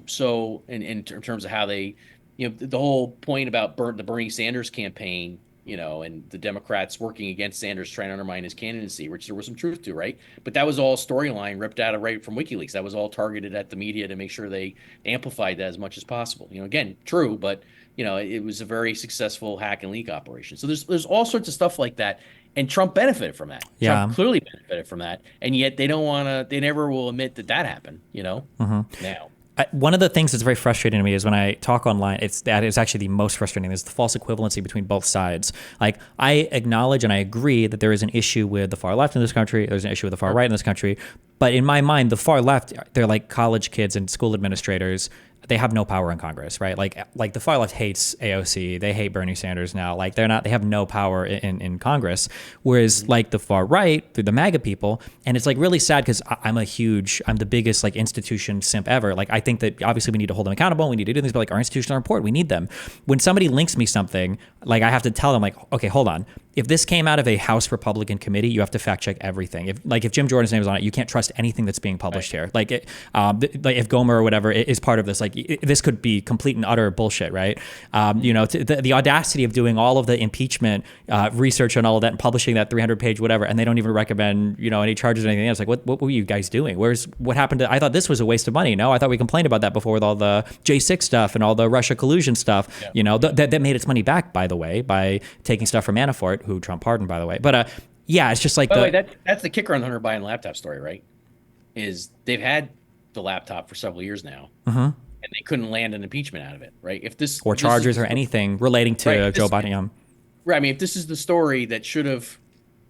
So in terms of how they, the whole point about the Bernie Sanders campaign, and the Democrats working against Sanders trying to undermine his candidacy, which there was some truth to, right? But that was all storyline ripped out of right from WikiLeaks. That was all targeted at the media to make sure they amplified that as much as possible. Again, true, but it was a very successful hack and leak operation. So there's all sorts of stuff like that. And Trump benefited from that. Yeah. Trump clearly benefited from that. And yet they never will admit that happened, now. One of the things that's very frustrating to me is when I talk online, that is actually the most frustrating. There's the false equivalency between both sides. Like, I acknowledge and I agree that there is an issue with the far left in this country. There's an issue with the far right in this country. But in my mind, the far left, they're like college kids and school administrators. They have no power in Congress, right? Like the far left hates AOC. They hate Bernie Sanders now. Like they have no power in Congress. Whereas like the far right, through the MAGA people, and it's like really sad because I'm the biggest like institution simp ever. Like I think that obviously we need to hold them accountable. We need to do things, but like our institutions are important. We need them. When somebody links me something, like I have to tell them like, okay, hold on. If this came out of a House Republican committee, you have to fact check everything. If Jim Jordan's name is on it, you can't trust anything that's being published here. Like if Gomer or whatever is part of this, like this could be complete and utter bullshit, right? The audacity of doing all of the impeachment research and all of that and publishing that 300-page whatever, and they don't even recommend any charges or anything else. Like what were you guys doing? What happened to? I thought this was a waste of money. No, I thought we complained about that before with all the J6 stuff and all the Russia collusion stuff. Yeah. That made its money back, by the way, by taking stuff from Manafort, who Trump pardoned, by the way. But yeah, it's just like. By the way, that's the kicker on the Hunter Biden laptop story, right? Is they've had the laptop for several years now, and they couldn't land an impeachment out of it, right? Or charges or anything relating to Joe Biden. Right. I mean, if this is the story that should have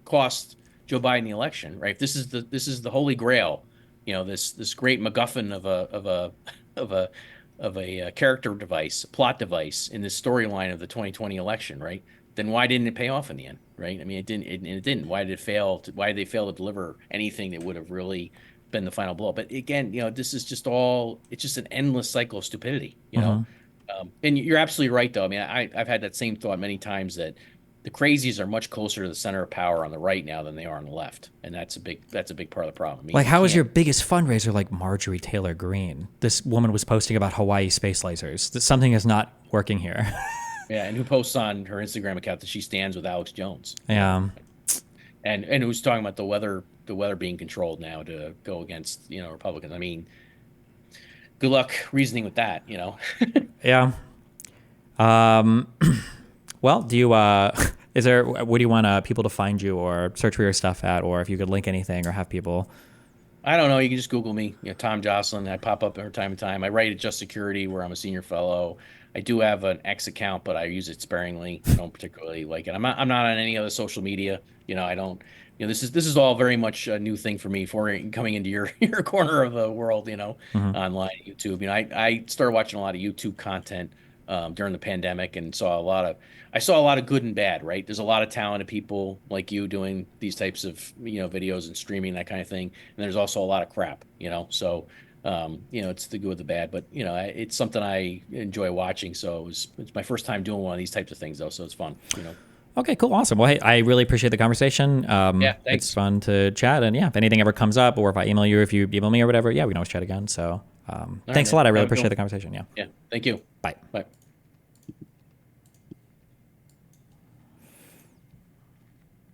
cost Joe Biden the election, right? If this is the holy grail, this great MacGuffin of a character device, a plot device in this storyline of the 2020 election, right? Then why didn't it pay off in the end, right? I mean, it didn't. Why did it fail? Why did they fail to deliver anything that would have really been the final blow. But again, this is just all, it's just an endless cycle of stupidity, you know? And you're absolutely right, though. I mean, I've had that same thought many times that the crazies are much closer to the center of power on the right now than they are on the left. And that's a big part of the problem. I mean, like, how is your biggest fundraiser like Marjorie Taylor Greene? This woman was posting about Hawaii space lasers. Something is not working here. Yeah, and who posts on her Instagram account that she stands with Alex Jones. Yeah. And who's talking about the weather being controlled now to go against, Republicans. I mean, good luck reasoning with that, Yeah. Well, do you where do you want people to find you or search for your stuff at, or if you could link anything or have people? I don't know. You can just Google me, Tom Joscelyn. I pop up every time to time. I write at Just Security, where I'm a senior fellow. I do have an X account, but I use it sparingly. I don't particularly like it. I'm not on any other social media. I don't. This is all very much a new thing for me. For coming into your corner of the world, online YouTube. I started watching a lot of YouTube content during the pandemic and saw a lot of good and bad, right? There's a lot of talented people like you doing these types of, videos and streaming, that kind of thing. And there's also a lot of crap, so, it's the good with the bad, but it's something I enjoy watching. So it's my first time doing one of these types of things though. So it's fun, Okay, cool. Awesome. Well, hey, I really appreciate the conversation. Yeah, thanks. It's fun to chat. And yeah, if anything ever comes up or if I email you, if you email me or whatever, yeah, we can always chat again. So thanks a lot. I really appreciate the conversation. Yeah. Yeah. Thank you. Bye. Bye.